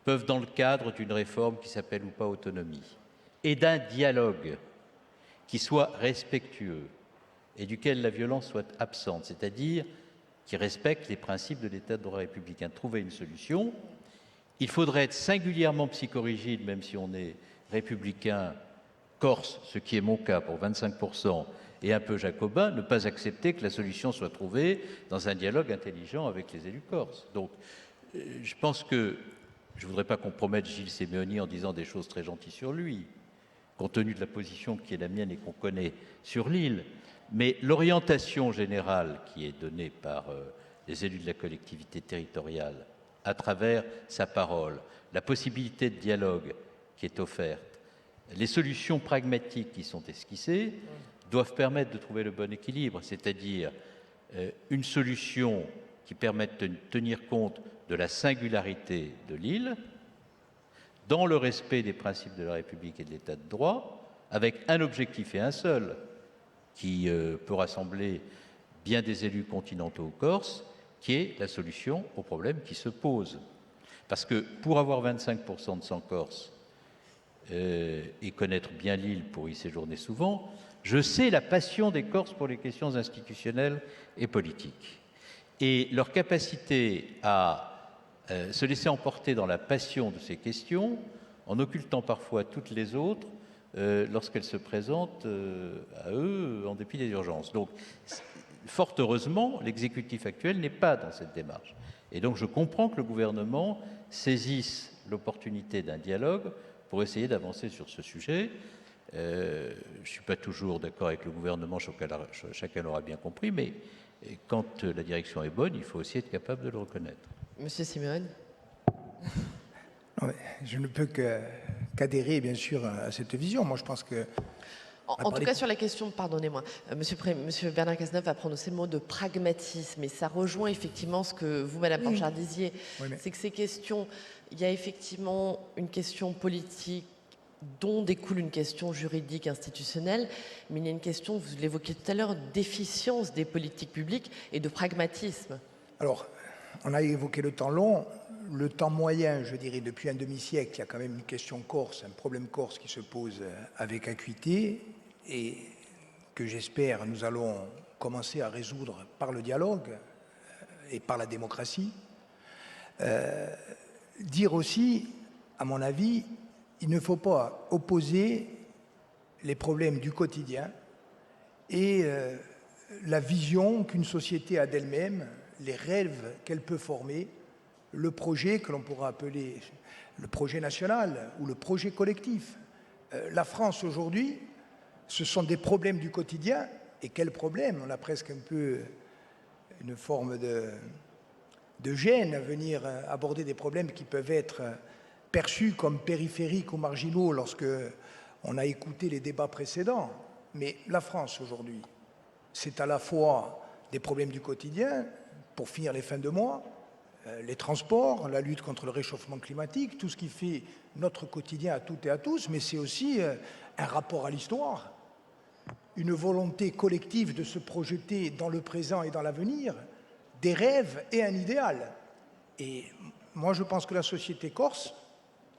peuvent, dans le cadre d'une réforme qui s'appelle ou pas autonomie, et d'un dialogue qui soit respectueux et duquel la violence soit absente, c'est-à-dire qui respecte les principes de l'État de droit républicain, trouver une solution, il faudrait être singulièrement psychorigide, même si on est républicain corse, ce qui est mon cas pour 25%, et un peu jacobin, ne pas accepter que la solution soit trouvée dans un dialogue intelligent avec les élus corses. Donc, je pense que je ne voudrais pas compromettre Gilles Simeoni en disant des choses très gentilles sur lui, compte tenu de la position qui est la mienne et qu'on connaît sur l'île. Mais l'orientation générale qui est donnée par les élus de la collectivité territoriale à travers sa parole, la possibilité de dialogue qui est offerte. Les solutions pragmatiques qui sont esquissées doivent permettre de trouver le bon équilibre, c'est-à-dire une solution qui permette de tenir compte de la singularité de l'île, dans le respect des principes de la République et de l'État de droit, avec un objectif et un seul, qui peut rassembler bien des élus continentaux corses, qui est la solution aux problèmes qui se posent. Parce que pour avoir 25% de sang corse et connaître bien l'île pour y séjourner souvent, je sais la passion des Corses pour les questions institutionnelles et politiques. Et leur capacité à se laisser emporter dans la passion de ces questions, en occultant parfois toutes les autres, lorsqu'elles se présentent à eux en dépit des urgences. Donc, fort heureusement, l'exécutif actuel n'est pas dans cette démarche. Et donc, je comprends que le gouvernement saisisse l'opportunité d'un dialogue pour essayer d'avancer sur ce sujet. Je ne suis pas toujours d'accord avec le gouvernement, chacun l'aura bien compris, mais quand la direction est bonne, il faut aussi être capable de le reconnaître. Monsieur Simeone. Non, je ne peux qu'adhérer, bien sûr, à cette vision. Moi, je pense que... En tout cas, sur la question, pardonnez-moi, Monsieur Bernard Cazeneuve a prononcé le mot de pragmatisme, et ça rejoint effectivement ce que vous, Madame Blanchard, disiez. Oui, mais... C'est que ces questions, il y a effectivement une question politique dont découle une question juridique institutionnelle, mais il y a une question, vous l'évoquiez tout à l'heure, d'efficience des politiques publiques et de pragmatisme. Alors, on a évoqué le temps long. Le temps moyen, je dirais, depuis un demi-siècle, il y a quand même une question corse, un problème corse qui se pose avec acuité et que j'espère nous allons commencer à résoudre par le dialogue et par la démocratie. Dire aussi, à mon avis, il ne faut pas opposer les problèmes du quotidien et la vision qu'une société a d'elle-même, les rêves qu'elle peut former, le projet que l'on pourra appeler le projet national ou le projet collectif. La France aujourd'hui, ce sont des problèmes du quotidien. Et quels problèmes? On a presque un peu une forme de gêne à venir aborder des problèmes qui peuvent être perçus comme périphériques ou marginaux lorsque on a écouté les débats précédents. Mais la France aujourd'hui, c'est à la fois des problèmes du quotidien, pour finir les fins de mois, les transports, la lutte contre le réchauffement climatique, tout ce qui fait notre quotidien à toutes et à tous, mais c'est aussi un rapport à l'histoire, une volonté collective de se projeter dans le présent et dans l'avenir, des rêves et un idéal. Et moi, je pense que la société corse,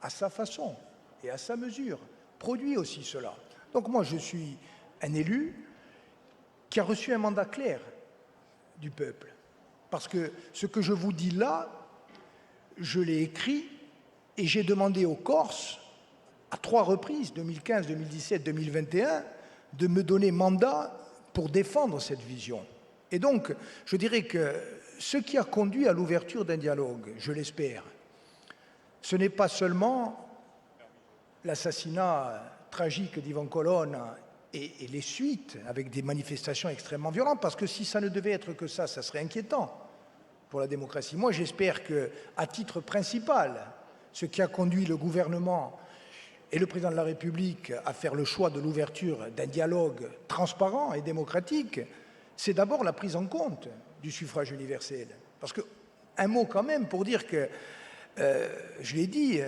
à sa façon et à sa mesure, produit aussi cela. Donc moi, je suis un élu qui a reçu un mandat clair du peuple. Parce que ce que je vous dis là, je l'ai écrit et j'ai demandé aux Corses, à 3 reprises, 2015, 2017, 2021, de me donner mandat pour défendre cette vision. Et donc, je dirais que ce qui a conduit à l'ouverture d'un dialogue, je l'espère, ce n'est pas seulement l'assassinat tragique d'Ivan Colonna et les suites avec des manifestations extrêmement violentes, parce que si ça ne devait être que ça serait inquiétant pour la démocratie. Moi, j'espère qu'à titre principal, ce qui a conduit le gouvernement et le président de la République à faire le choix de l'ouverture d'un dialogue transparent et démocratique, c'est d'abord la prise en compte du suffrage universel. Parce que, un mot quand même pour dire que, je l'ai dit,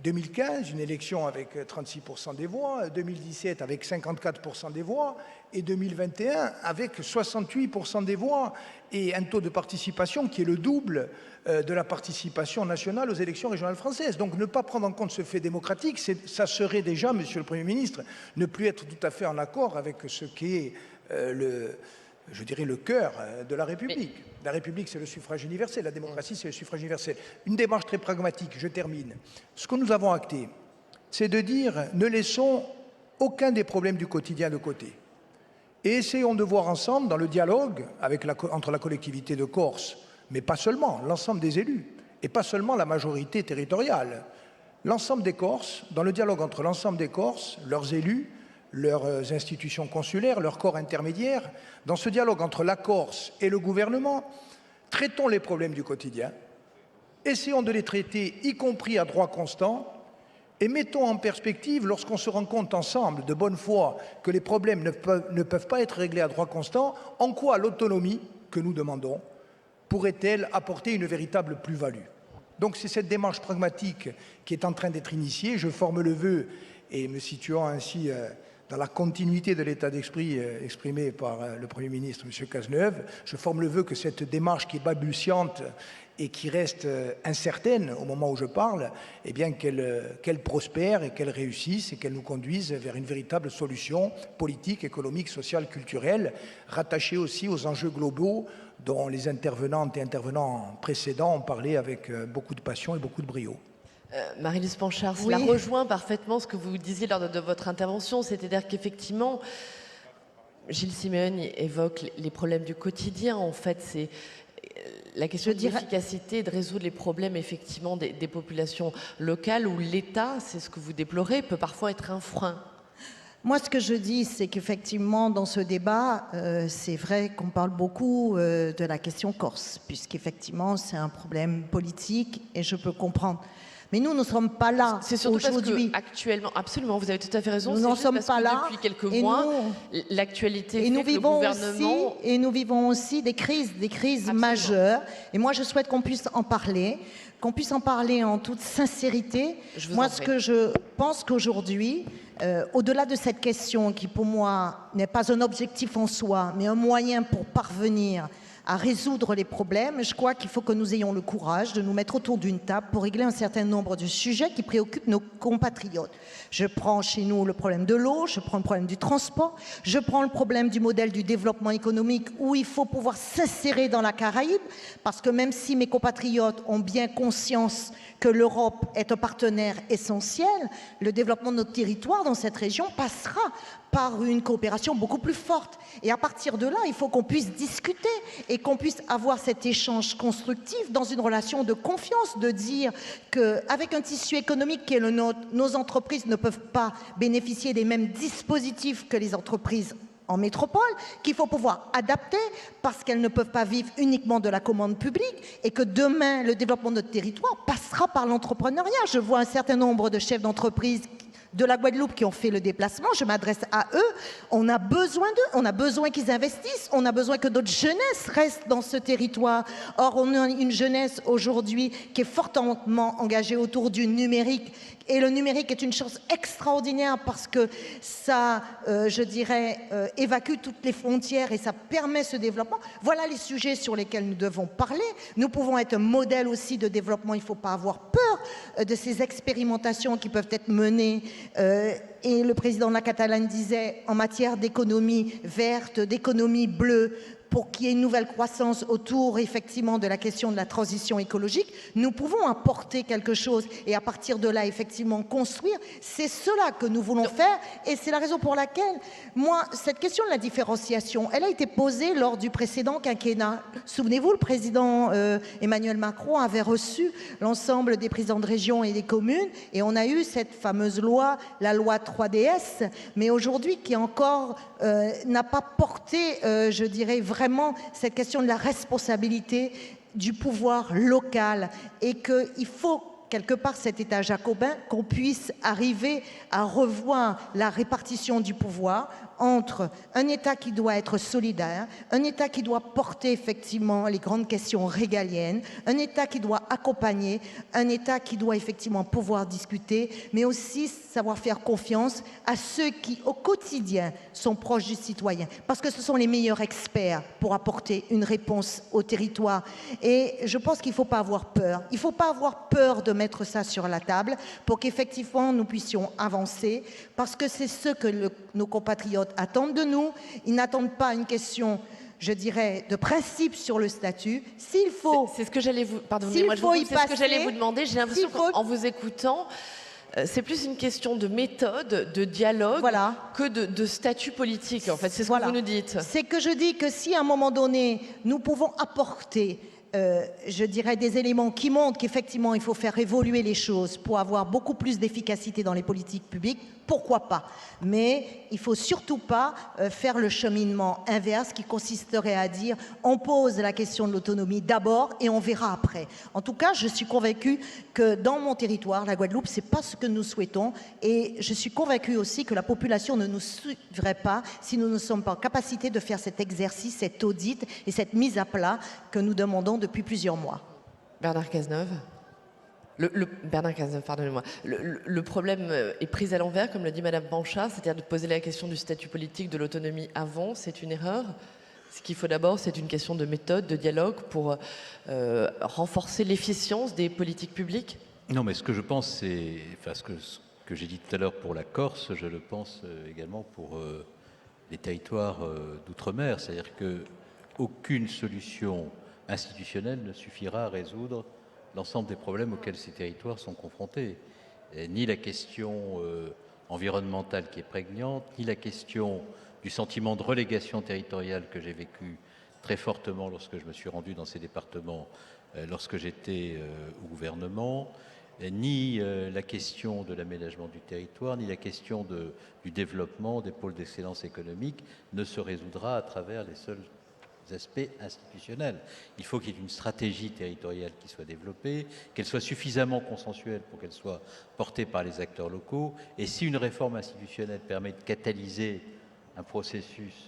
2015, une élection avec 36% des voix, 2017 avec 54% des voix, et 2021 avec 68% des voix, et un taux de participation qui est le double de la participation nationale aux élections régionales françaises. Donc ne pas prendre en compte ce fait démocratique, ça serait déjà, Monsieur le Premier ministre, ne plus être tout à fait en accord avec ce qu'est je dirais, le cœur de la République. La République, c'est le suffrage universel. La démocratie, c'est le suffrage universel. Une démarche très pragmatique, je termine. Ce que nous avons acté, c'est de dire, ne laissons aucun des problèmes du quotidien de côté. Et essayons de voir ensemble, dans le dialogue entre la collectivité de Corse, mais pas seulement, l'ensemble des élus, et pas seulement la majorité territoriale, l'ensemble des Corses, dans le dialogue entre l'ensemble des Corses, leurs élus, leurs institutions consulaires, leurs corps intermédiaires, dans ce dialogue entre la Corse et le gouvernement, traitons les problèmes du quotidien, essayons de les traiter, y compris à droit constant, Et mettons en perspective, lorsqu'on se rend compte ensemble, de bonne foi, que les problèmes ne peuvent pas être réglés à droit constant, en quoi l'autonomie que nous demandons pourrait-elle apporter une véritable plus-value? Donc c'est cette démarche pragmatique qui est en train d'être initiée. Je forme le vœu, et me situant ainsi dans la continuité de l'état d'esprit exprimé par le Premier ministre, M. Cazeneuve, je forme le vœu que cette démarche qui est balbutiante et qui reste incertaine au moment où je parle, eh bien qu'elle prospère et qu'elle réussisse et qu'elle nous conduise vers une véritable solution politique, économique, sociale, culturelle, rattachée aussi aux enjeux globaux dont les intervenantes et intervenants précédents ont parlé avec beaucoup de passion et beaucoup de brio. Marie-Lise Panchard, cela rejoint parfaitement ce que vous disiez lors de votre intervention, c'est-à-dire qu'effectivement, Gilles Simeone évoque les problèmes du quotidien. En fait, c'est la question de l'efficacité de résoudre les problèmes effectivement des populations locales où l'État, c'est ce que vous déplorez, peut parfois être un frein. Moi, ce que je dis, c'est qu'effectivement, dans ce débat, c'est vrai qu'on parle beaucoup de la question corse, puisqu'effectivement, c'est un problème politique et je peux comprendre. Mais nous ne sommes pas là aujourd'hui. Actuellement, absolument, vous avez tout à fait raison. Nous n'en sommes pas là. Depuis quelques mois, l'actualité fait que le gouvernement... Et nous vivons aussi des crises majeures. Et moi, je souhaite qu'on puisse en parler, en toute sincérité. Moi, ce que je pense qu'aujourd'hui, au-delà de cette question qui, pour moi, n'est pas un objectif en soi, mais un moyen pour parvenir à résoudre les problèmes, je crois qu'il faut que nous ayons le courage de nous mettre autour d'une table pour régler un certain nombre de sujets qui préoccupent nos compatriotes. Je prends chez nous le problème de l'eau, je prends le problème du transport, je prends le problème du modèle du développement économique où il faut pouvoir s'insérer dans la Caraïbe, parce que même si mes compatriotes ont bien conscience que l'Europe est un partenaire essentiel, le développement de notre territoire dans cette région passera par une coopération beaucoup plus forte. Et à partir de là, il faut qu'on puisse discuter et qu'on puisse avoir cet échange constructif dans une relation de confiance, de dire qu'avec un tissu économique qui est le nôtre, nos entreprises ne peuvent pas bénéficier des mêmes dispositifs que les entreprises en métropole, qu'il faut pouvoir adapter parce qu'elles ne peuvent pas vivre uniquement de la commande publique et que demain, le développement de notre territoire passera par l'entrepreneuriat. Je vois un certain nombre de chefs d'entreprise de la Guadeloupe qui ont fait le déplacement, je m'adresse à eux, on a besoin d'eux, on a besoin qu'ils investissent, on a besoin que notre jeunesse reste dans ce territoire. Or, on a une jeunesse aujourd'hui qui est fortement engagée autour du numérique. Et le numérique est une chose extraordinaire parce que ça, je dirais, évacue toutes les frontières et ça permet ce développement. Voilà les sujets sur lesquels nous devons parler. Nous pouvons être un modèle aussi de développement. Il ne faut pas avoir peur de ces expérimentations qui peuvent être menées. Et le président de la Catalogne disait, en matière d'économie verte, d'économie bleue, pour qu'il y ait une nouvelle croissance autour, effectivement, de la question de la transition écologique, nous pouvons apporter quelque chose et à partir de là, effectivement, construire. C'est cela que nous voulons faire et c'est la raison pour laquelle, moi, cette question de la différenciation, elle a été posée lors du précédent quinquennat. Souvenez-vous, le président Emmanuel Macron avait reçu l'ensemble des présidents de région et des communes et on a eu cette fameuse loi, la loi 3DS, mais aujourd'hui qui encore n'a pas porté, je dirais, vraiment cette question de la responsabilité du pouvoir local et qu'il faut quelque part cet État jacobin qu'on puisse arriver à revoir la répartition du pouvoir entre un État qui doit être solidaire, un État qui doit porter effectivement les grandes questions régaliennes, un État qui doit accompagner, un État qui doit effectivement pouvoir discuter, mais aussi savoir faire confiance à ceux qui, au quotidien, sont proches du citoyen, parce que ce sont les meilleurs experts pour apporter une réponse au territoire. Et je pense qu'il ne faut pas avoir peur. Il ne faut pas avoir peur de mettre ça sur la table pour qu'effectivement nous puissions avancer, parce que c'est ce que nos compatriotes attendent de nous. Ils n'attendent pas une question, je dirais, de principe sur le statut. S'il faut... C'est ce que j'allais vous... Pardonnez-moi, c'est ce que j'allais vous demander. J'ai l'impression qu'en vous écoutant, c'est plus une question de méthode, de dialogue, que de statut politique, en fait. C'est ce que vous nous dites. C'est que je dis que si à un moment donné, nous pouvons apporter je dirais, des éléments qui montrent qu'effectivement, il faut faire évoluer les choses pour avoir beaucoup plus d'efficacité dans les politiques publiques, pourquoi pas? Mais il ne faut surtout pas faire le cheminement inverse qui consisterait à dire on pose la question de l'autonomie d'abord et on verra après. En tout cas, je suis convaincue que dans mon territoire, la Guadeloupe, ce n'est pas ce que nous souhaitons et je suis convaincue aussi que la population ne nous suivrait pas si nous ne sommes pas en capacité de faire cet exercice, cet audit et cette mise à plat que nous demandons depuis plusieurs mois. Bernard Cazeneuve. Bernard Cazeneuve, pardonnez-moi. Le problème est pris à l'envers, comme le dit Madame Panchard, c'est-à-dire de poser la question du statut politique de l'autonomie avant, c'est une erreur. Ce qu'il faut d'abord, c'est une question de méthode, de dialogue pour renforcer l'efficience des politiques publiques. Non, mais ce que je pense, c'est, enfin, ce que j'ai dit tout à l'heure pour la Corse, je le pense également pour les territoires d'outre-mer. C'est-à-dire qu'aucune solution institutionnelle ne suffira à résoudre l'ensemble des problèmes auxquels ces territoires sont confrontés. Et ni la question environnementale qui est prégnante, ni la question du sentiment de relégation territoriale que j'ai vécu très fortement lorsque je me suis rendu dans ces départements, lorsque j'étais au gouvernement, ni la question de l'aménagement du territoire, ni la question du développement des pôles d'excellence économique ne se résoudra à travers les seuls aspects institutionnels. Il faut qu'il y ait une stratégie territoriale qui soit développée, qu'elle soit suffisamment consensuelle pour qu'elle soit portée par les acteurs locaux. Et si une réforme institutionnelle permet de catalyser un processus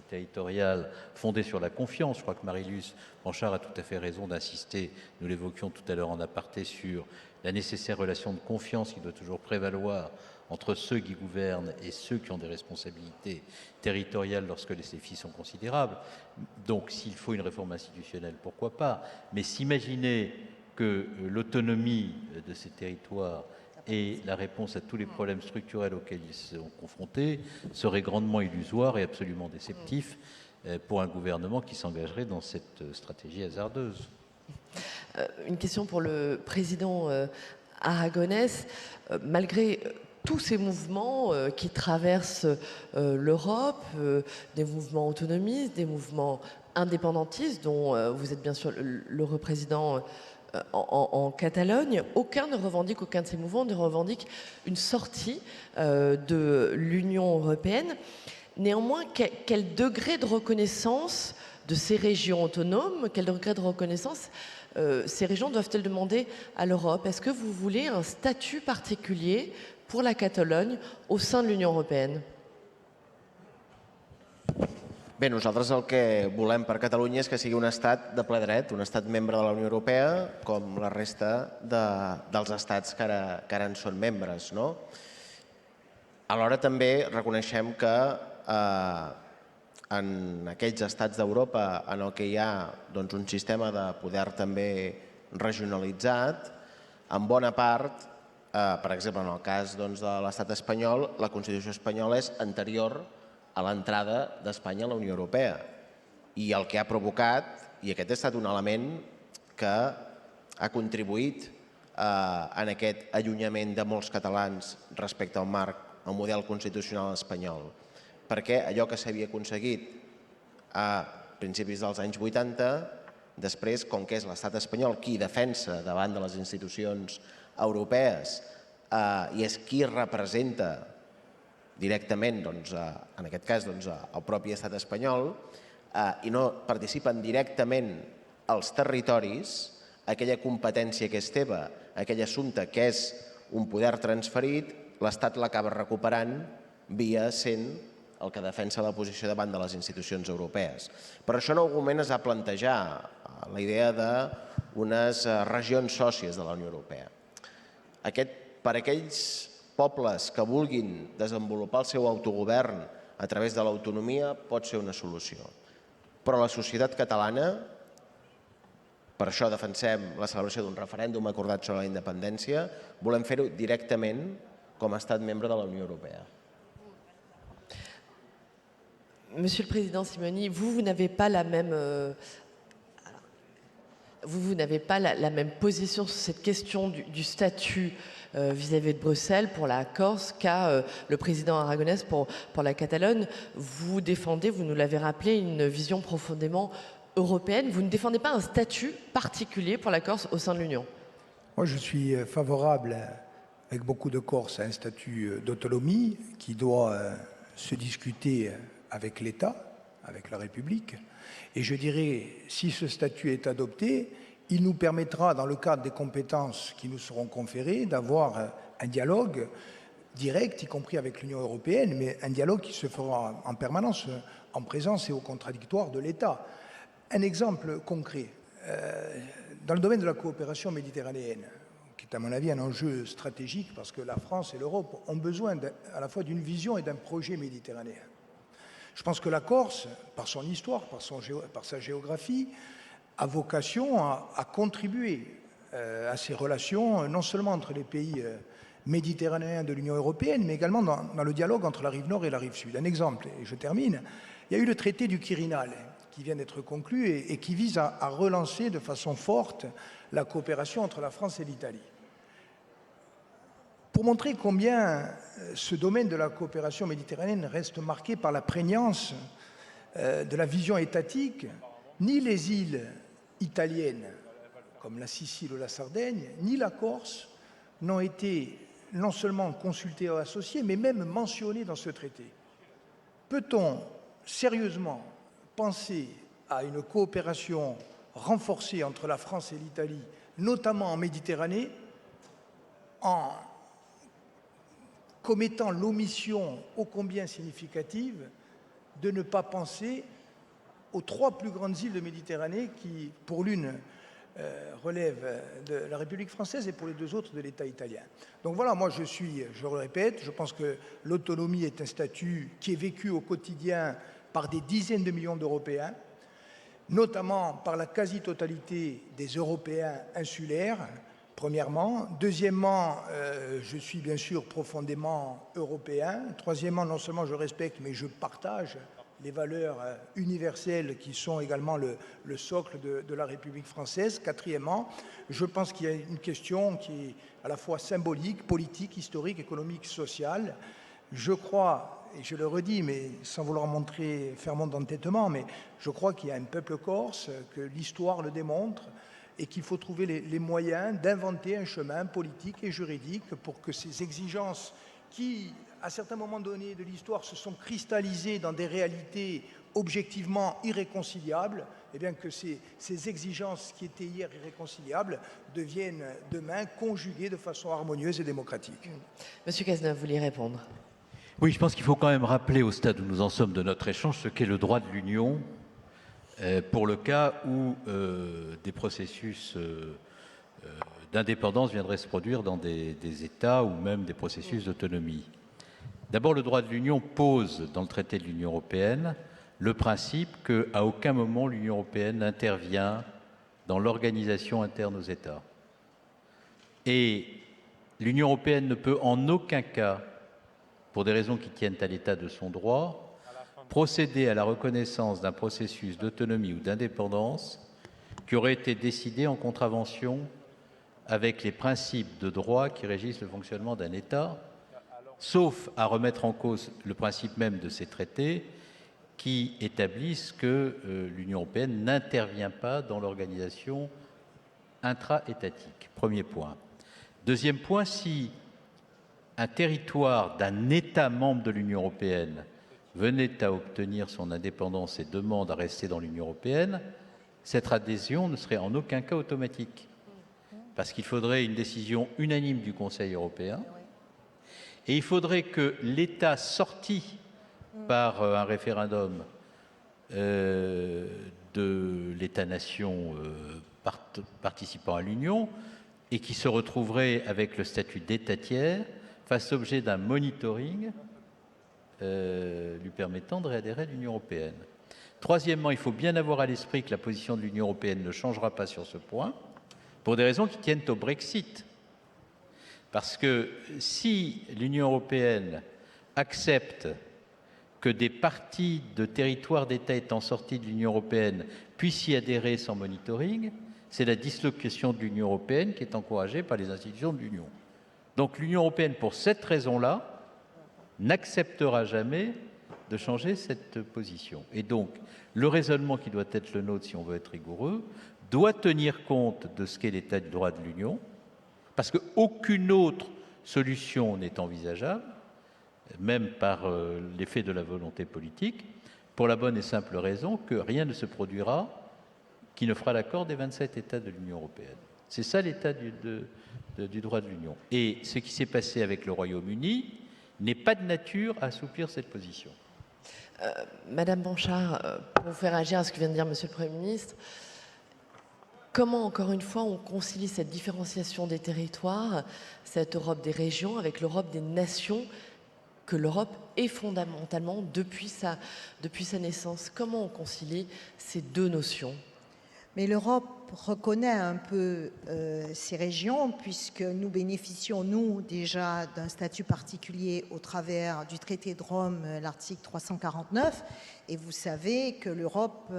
territorial fondé sur la confiance, je crois que Marie-Luce Panchard a tout à fait raison d'insister, nous l'évoquions tout à l'heure en aparté, sur la nécessaire relation de confiance qui doit toujours prévaloir entre ceux qui gouvernent et ceux qui ont des responsabilités territoriales lorsque les défis sont considérables. Donc, s'il faut une réforme institutionnelle, pourquoi pas? Mais s'imaginer que l'autonomie de ces territoires et la réponse à tous les problèmes structurels auxquels ils sont confrontés serait grandement illusoire et absolument déceptif pour un gouvernement qui s'engagerait dans cette stratégie hasardeuse. Une question pour le président aragonès. Malgré tous ces mouvements qui traversent l'Europe, des mouvements autonomistes, des mouvements indépendantistes, dont vous êtes bien sûr le représentant en Catalogne, aucun de ces mouvements ne revendique une sortie de l'Union européenne. Néanmoins, quel degré de reconnaissance de ces régions autonomes, quel degré de reconnaissance ces régions doivent-elles demander à l'Europe? Est-ce que vous voulez un statut particulier pour la Catalogne au sein de l'Union européenne? Bé, nosaltres el que volem per Catalunya és que sigui un estat de ple dret, un estat membre de la Unió Europea, com la resta dels estats que ara en són membres, no? Alhora també reconeixem que en aquells estats d'Europa en el que hi ha un sistema de poder també regionalitzat, en bona part, per exemple, en el cas de l'estat espanyol, la Constitució espanyola és anterior a l'entrada d'Espanya a la Unió Europea. I el que ha provocat, i aquest ha estat un element que ha contribuït en aquest allunyament de molts catalans respecte al marc, al model constitucional espanyol, perquè allò que s'havia aconseguit a principis dels anys 80, després, com que és l'estat espanyol qui defensa davant de les institucions europees i és qui representa directament, en aquest cas, el propi estat espanyol, i no participen directament els territoris, aquella competència que és teva, aquell assumpte que és un poder transferit, l'Estat l'acaba recuperant via sent el que defensa la posició davant de les institucions europees. Per això en algun moment es va plantejar la idea d'unes regions sòcies de la Unió Europea. Per aquells pobles que vulguin desenvolupar el seu autogovern a través de l'autonomia pot ser una solució. Però la societat catalana, per això defensem la celebració d'un referèndum acordat sobre la independència, volem fer-ho directament com a estat membre de la Unió Europea. Monsieur le Président Simoni, vous n'avez pas la même... Vous n'avez pas la même position sur cette question du statut vis-à-vis de Bruxelles pour la Corse qu'a le président aragonès pour la Catalogne. Vous défendez, vous nous l'avez rappelé, une vision profondément européenne, vous ne défendez pas un statut particulier pour la Corse au sein de l'Union? Moi, je suis favorable, avec beaucoup de Corses, à un statut d'autonomie qui doit se discuter avec l'État, avec la République. Et je dirais, si ce statut est adopté, il nous permettra, dans le cadre des compétences qui nous seront conférées, d'avoir un dialogue direct, y compris avec l'Union européenne, mais un dialogue qui se fera en permanence, en présence et au contradictoire de l'État. Un exemple concret, dans le domaine de la coopération méditerranéenne, qui est à mon avis un enjeu stratégique parce que la France et l'Europe ont besoin à la fois d'une vision et d'un projet méditerranéen. Je pense que la Corse, par son histoire, par sa géographie, a vocation à contribuer à ces relations, non seulement entre les pays méditerranéens de l'Union européenne, mais également dans le dialogue entre la rive nord et la rive sud. Un exemple, et je termine, il y a eu le traité du Quirinal qui vient d'être conclu et qui vise à relancer de façon forte la coopération entre la France et l'Italie. Pour montrer combien ce domaine de la coopération méditerranéenne reste marqué par la prégnance de la vision étatique, ni les îles italiennes, comme la Sicile ou la Sardaigne, ni la Corse n'ont été non seulement consultées ou associées, mais même mentionnées dans ce traité. Peut-on sérieusement penser à une coopération renforcée entre la France et l'Italie, notamment en Méditerranée, en commettant l'omission ô combien significative de ne pas penser aux 3 plus grandes îles de Méditerranée qui, pour l'une, relèvent de la République française et pour les 2 autres de l'État italien. Donc voilà, moi je le répète, je pense que l'autonomie est un statut qui est vécu au quotidien par des dizaines de millions d'Européens, notamment par la quasi-totalité des Européens insulaires, premièrement. Deuxièmement, je suis bien sûr profondément européen. Troisièmement, non seulement je respecte, mais je partage les valeurs universelles qui sont également le socle de la République française. Quatrièmement, je pense qu'il y a une question qui est à la fois symbolique, politique, historique, économique, sociale. Je crois, et je le redis, mais sans vouloir faire mon entêtement, mais je crois qu'il y a un peuple corse, que l'histoire le démontre, et qu'il faut trouver les moyens d'inventer un chemin politique et juridique pour que ces exigences qui, à certains moments donnés de l'histoire, se sont cristallisées dans des réalités objectivement irréconciliables, et bien que ces exigences qui étaient hier irréconciliables deviennent demain conjuguées de façon harmonieuse et démocratique. Monsieur Cazeneuve, vous voulez répondre? Oui, je pense qu'il faut quand même rappeler au stade où nous en sommes de notre échange ce qu'est le droit de l'Union pour le cas où des processus d'indépendance viendraient se produire dans des États ou même des processus d'autonomie. D'abord, le droit de l'Union pose dans le traité de l'Union européenne le principe qu'à aucun moment l'Union européenne n'intervient dans l'organisation interne aux États. Et l'Union européenne ne peut en aucun cas, pour des raisons qui tiennent à l'état de son droit, procéder à la reconnaissance d'un processus d'autonomie ou d'indépendance qui aurait été décidé en contravention avec les principes de droit qui régissent le fonctionnement d'un État, sauf à remettre en cause le principe même de ces traités qui établissent que l'Union européenne n'intervient pas dans l'organisation intra-étatique. Premier point. Deuxième point, si un territoire d'un État membre de l'Union européenne venait à obtenir son indépendance et demande à rester dans l'Union européenne, cette adhésion ne serait en aucun cas automatique, parce qu'il faudrait une décision unanime du Conseil européen, et il faudrait que l'État sorti par un référendum de l'État-nation participant à l'Union, et qui se retrouverait avec le statut d'État tiers, fasse l'objet d'un monitoring lui permettant de réadhérer à l'Union européenne. Troisièmement, il faut bien avoir à l'esprit que la position de l'Union européenne ne changera pas sur ce point, pour des raisons qui tiennent au Brexit. Parce que si l'Union européenne accepte que des parties de territoires d'États étant sortis de l'Union européenne puissent y adhérer sans monitoring, c'est la dislocation de l'Union européenne qui est encouragée par les institutions de l'Union. Donc l'Union européenne, pour cette raison-là, n'acceptera jamais de changer cette position. Et donc, le raisonnement qui doit être le nôtre, si on veut être rigoureux, doit tenir compte de ce qu'est l'état du droit de l'Union, parce qu'aucune autre solution n'est envisageable, même par l'effet de la volonté politique, pour la bonne et simple raison que rien ne se produira qui ne fera l'accord des 27 États de l'Union européenne. C'est ça l'état du droit de l'Union. Et ce qui s'est passé avec le Royaume-Uni n'est pas de nature à assouplir cette position. Madame Blanchard, pour vous faire réagir à ce que vient de dire Monsieur le Premier ministre, comment, encore une fois, on concilie cette différenciation des territoires, cette Europe des régions, avec l'Europe des nations, que l'Europe est fondamentalement depuis sa naissance? Comment on concilie ces deux notions? Mais l'Europe reconnaît un peu ces régions, puisque nous bénéficions, nous, déjà d'un statut particulier au travers du traité de Rome, l'article 349, et vous savez que l'Europe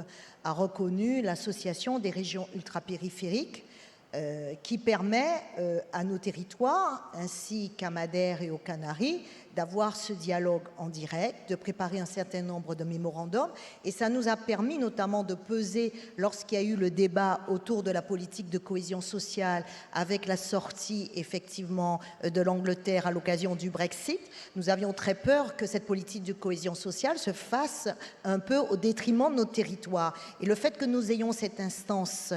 a reconnu l'association des régions ultrapériphériques, qui permet à nos territoires, ainsi qu'à Madère et aux Canaries, d'avoir ce dialogue en direct, de préparer un certain nombre de mémorandums. Et ça nous a permis notamment de peser, lorsqu'il y a eu le débat autour de la politique de cohésion sociale, avec la sortie effectivement de l'Angleterre à l'occasion du Brexit. Nous avions très peur que cette politique de cohésion sociale se fasse un peu au détriment de nos territoires. Et le fait que nous ayons cette instance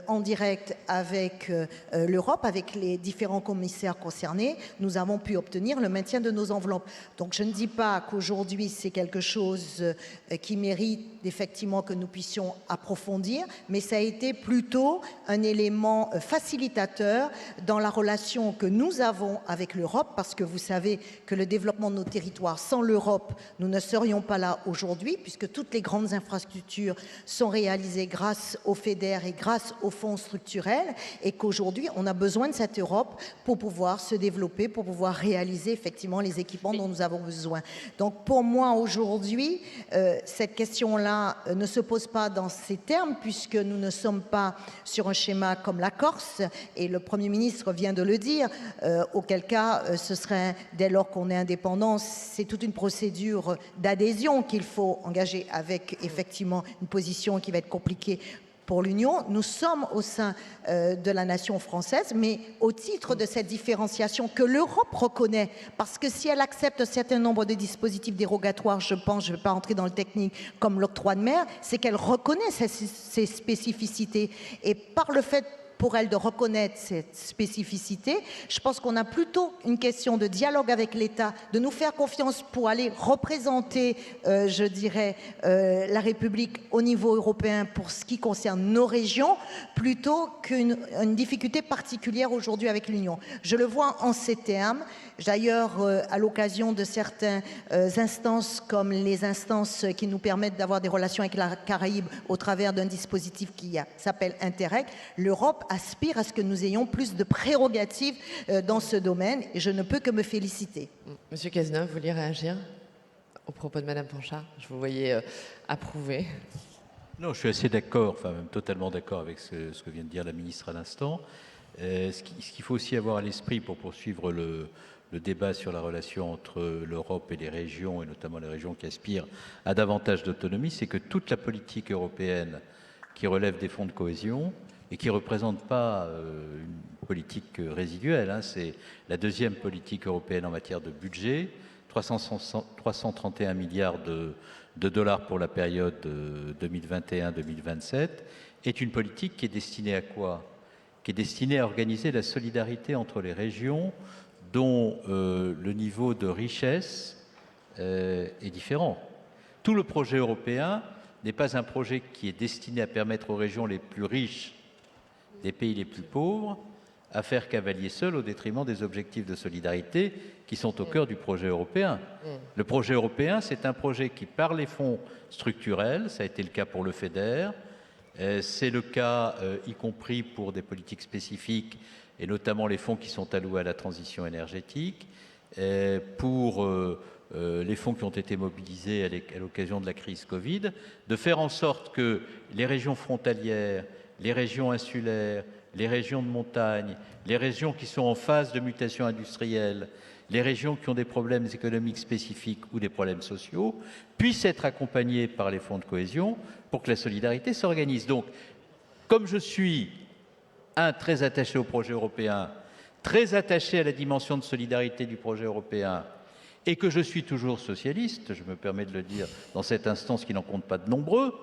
en direct avec l'Europe, avec les différents commissaires concernés, nous avons pu obtenir le maintien de nos enveloppes. Donc je ne dis pas qu'aujourd'hui c'est quelque chose qui mérite effectivement que nous puissions approfondir, mais ça a été plutôt un élément facilitateur dans la relation que nous avons avec l'Europe, parce que vous savez que le développement de nos territoires, sans l'Europe, nous ne serions pas là aujourd'hui, puisque toutes les grandes infrastructures sont réalisées grâce au FEDER et grâce aux fonds structurels, et qu'aujourd'hui on a besoin de cette Europe pour pouvoir se développer, pour pouvoir réaliser effectivement les équipements dont nous avons besoin. Donc pour moi aujourd'hui, cette question-là ne se pose pas dans ces termes, puisque nous ne sommes pas sur un schéma comme la Corse, et le Premier ministre vient de le dire, auquel cas ce serait, dès lors qu'on est indépendant, c'est toute une procédure d'adhésion qu'il faut engager, avec effectivement une position qui va être compliquée pour l'Union. Nous sommes au sein de la nation française, mais au titre de cette différenciation que l'Europe reconnaît, parce que si elle accepte un certain nombre de dispositifs dérogatoires, je pense, je ne vais pas entrer dans le technique, comme l'octroi de mer, c'est qu'elle reconnaît ces spécificités. Et par le fait pour elle de reconnaître cette spécificité, je pense qu'on a plutôt une question de dialogue avec l'État, de nous faire confiance pour aller représenter, je dirais, la République au niveau européen pour ce qui concerne nos régions, plutôt qu'une difficulté particulière aujourd'hui avec l'Union. Je le vois en ces termes. D'ailleurs, à l'occasion de certaines instances, comme les instances qui nous permettent d'avoir des relations avec la Caraïbe au travers d'un dispositif qui s'appelle Interreg, l'Europe aspire à ce que nous ayons plus de prérogatives dans ce domaine, et je ne peux que me féliciter. Monsieur Cazeneuve, vous vouliez réagir au propos de Madame Blanchard? Je vous voyais approuver. Non, je suis assez d'accord, enfin même totalement d'accord avec ce que vient de dire la ministre à l'instant. Ce qu'il faut aussi avoir à l'esprit pour poursuivre le débat sur la relation entre l'Europe et les régions, et notamment les régions qui aspirent à davantage d'autonomie, c'est que toute la politique européenne qui relève des fonds de cohésion et qui ne représente pas une politique résiduelle, hein, c'est la deuxième politique européenne en matière de budget, 331 milliards de dollars pour la période 2021-2027, est une politique qui est destinée à quoi? Qui est destinée à organiser la solidarité entre les régions dont le niveau de richesse est différent. Tout le projet européen n'est pas un projet qui est destiné à permettre aux régions les plus riches des pays les plus pauvres à faire cavalier seul au détriment des objectifs de solidarité qui sont au cœur du projet européen. Le projet européen, c'est un projet qui, par les fonds structurels, ça a été le cas pour le FEDER, c'est le cas y compris pour des politiques spécifiques, et notamment les fonds qui sont alloués à la transition énergétique, pour les fonds qui ont été mobilisés à l'occasion de la crise Covid, de faire en sorte que les régions frontalières, les régions insulaires, les régions de montagne, les régions qui sont en phase de mutation industrielle, les régions qui ont des problèmes économiques spécifiques ou des problèmes sociaux puissent être accompagnées par les fonds de cohésion pour que la solidarité s'organise. Donc, comme je suis, très attaché au projet européen, très attaché à la dimension de solidarité du projet européen, et que je suis toujours socialiste, je me permets de le dire dans cette instance qui n'en compte pas de nombreux,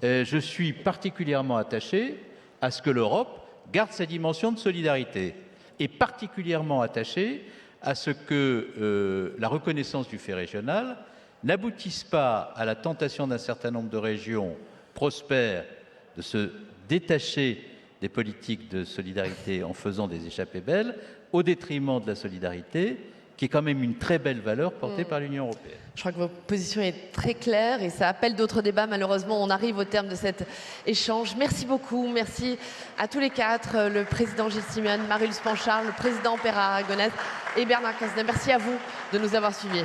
je suis particulièrement attaché à ce que l'Europe garde sa dimension de solidarité, et particulièrement attaché à ce que la reconnaissance du fait régional n'aboutisse pas à la tentation d'un certain nombre de régions prospères de se détacher des politiques de solidarité en faisant des échappées belles, au détriment de la solidarité, qui est quand même une très belle valeur portée par l'Union européenne. Je crois que votre position est très claire et ça appelle d'autres débats. Malheureusement, on arrive au terme de cet échange. Merci beaucoup. Merci à tous les quatre, le président Gilles Simeone, Marie-Luce Panchard, le président Père Aragonès et Bernard Cazeneuve. Merci à vous de nous avoir suivis.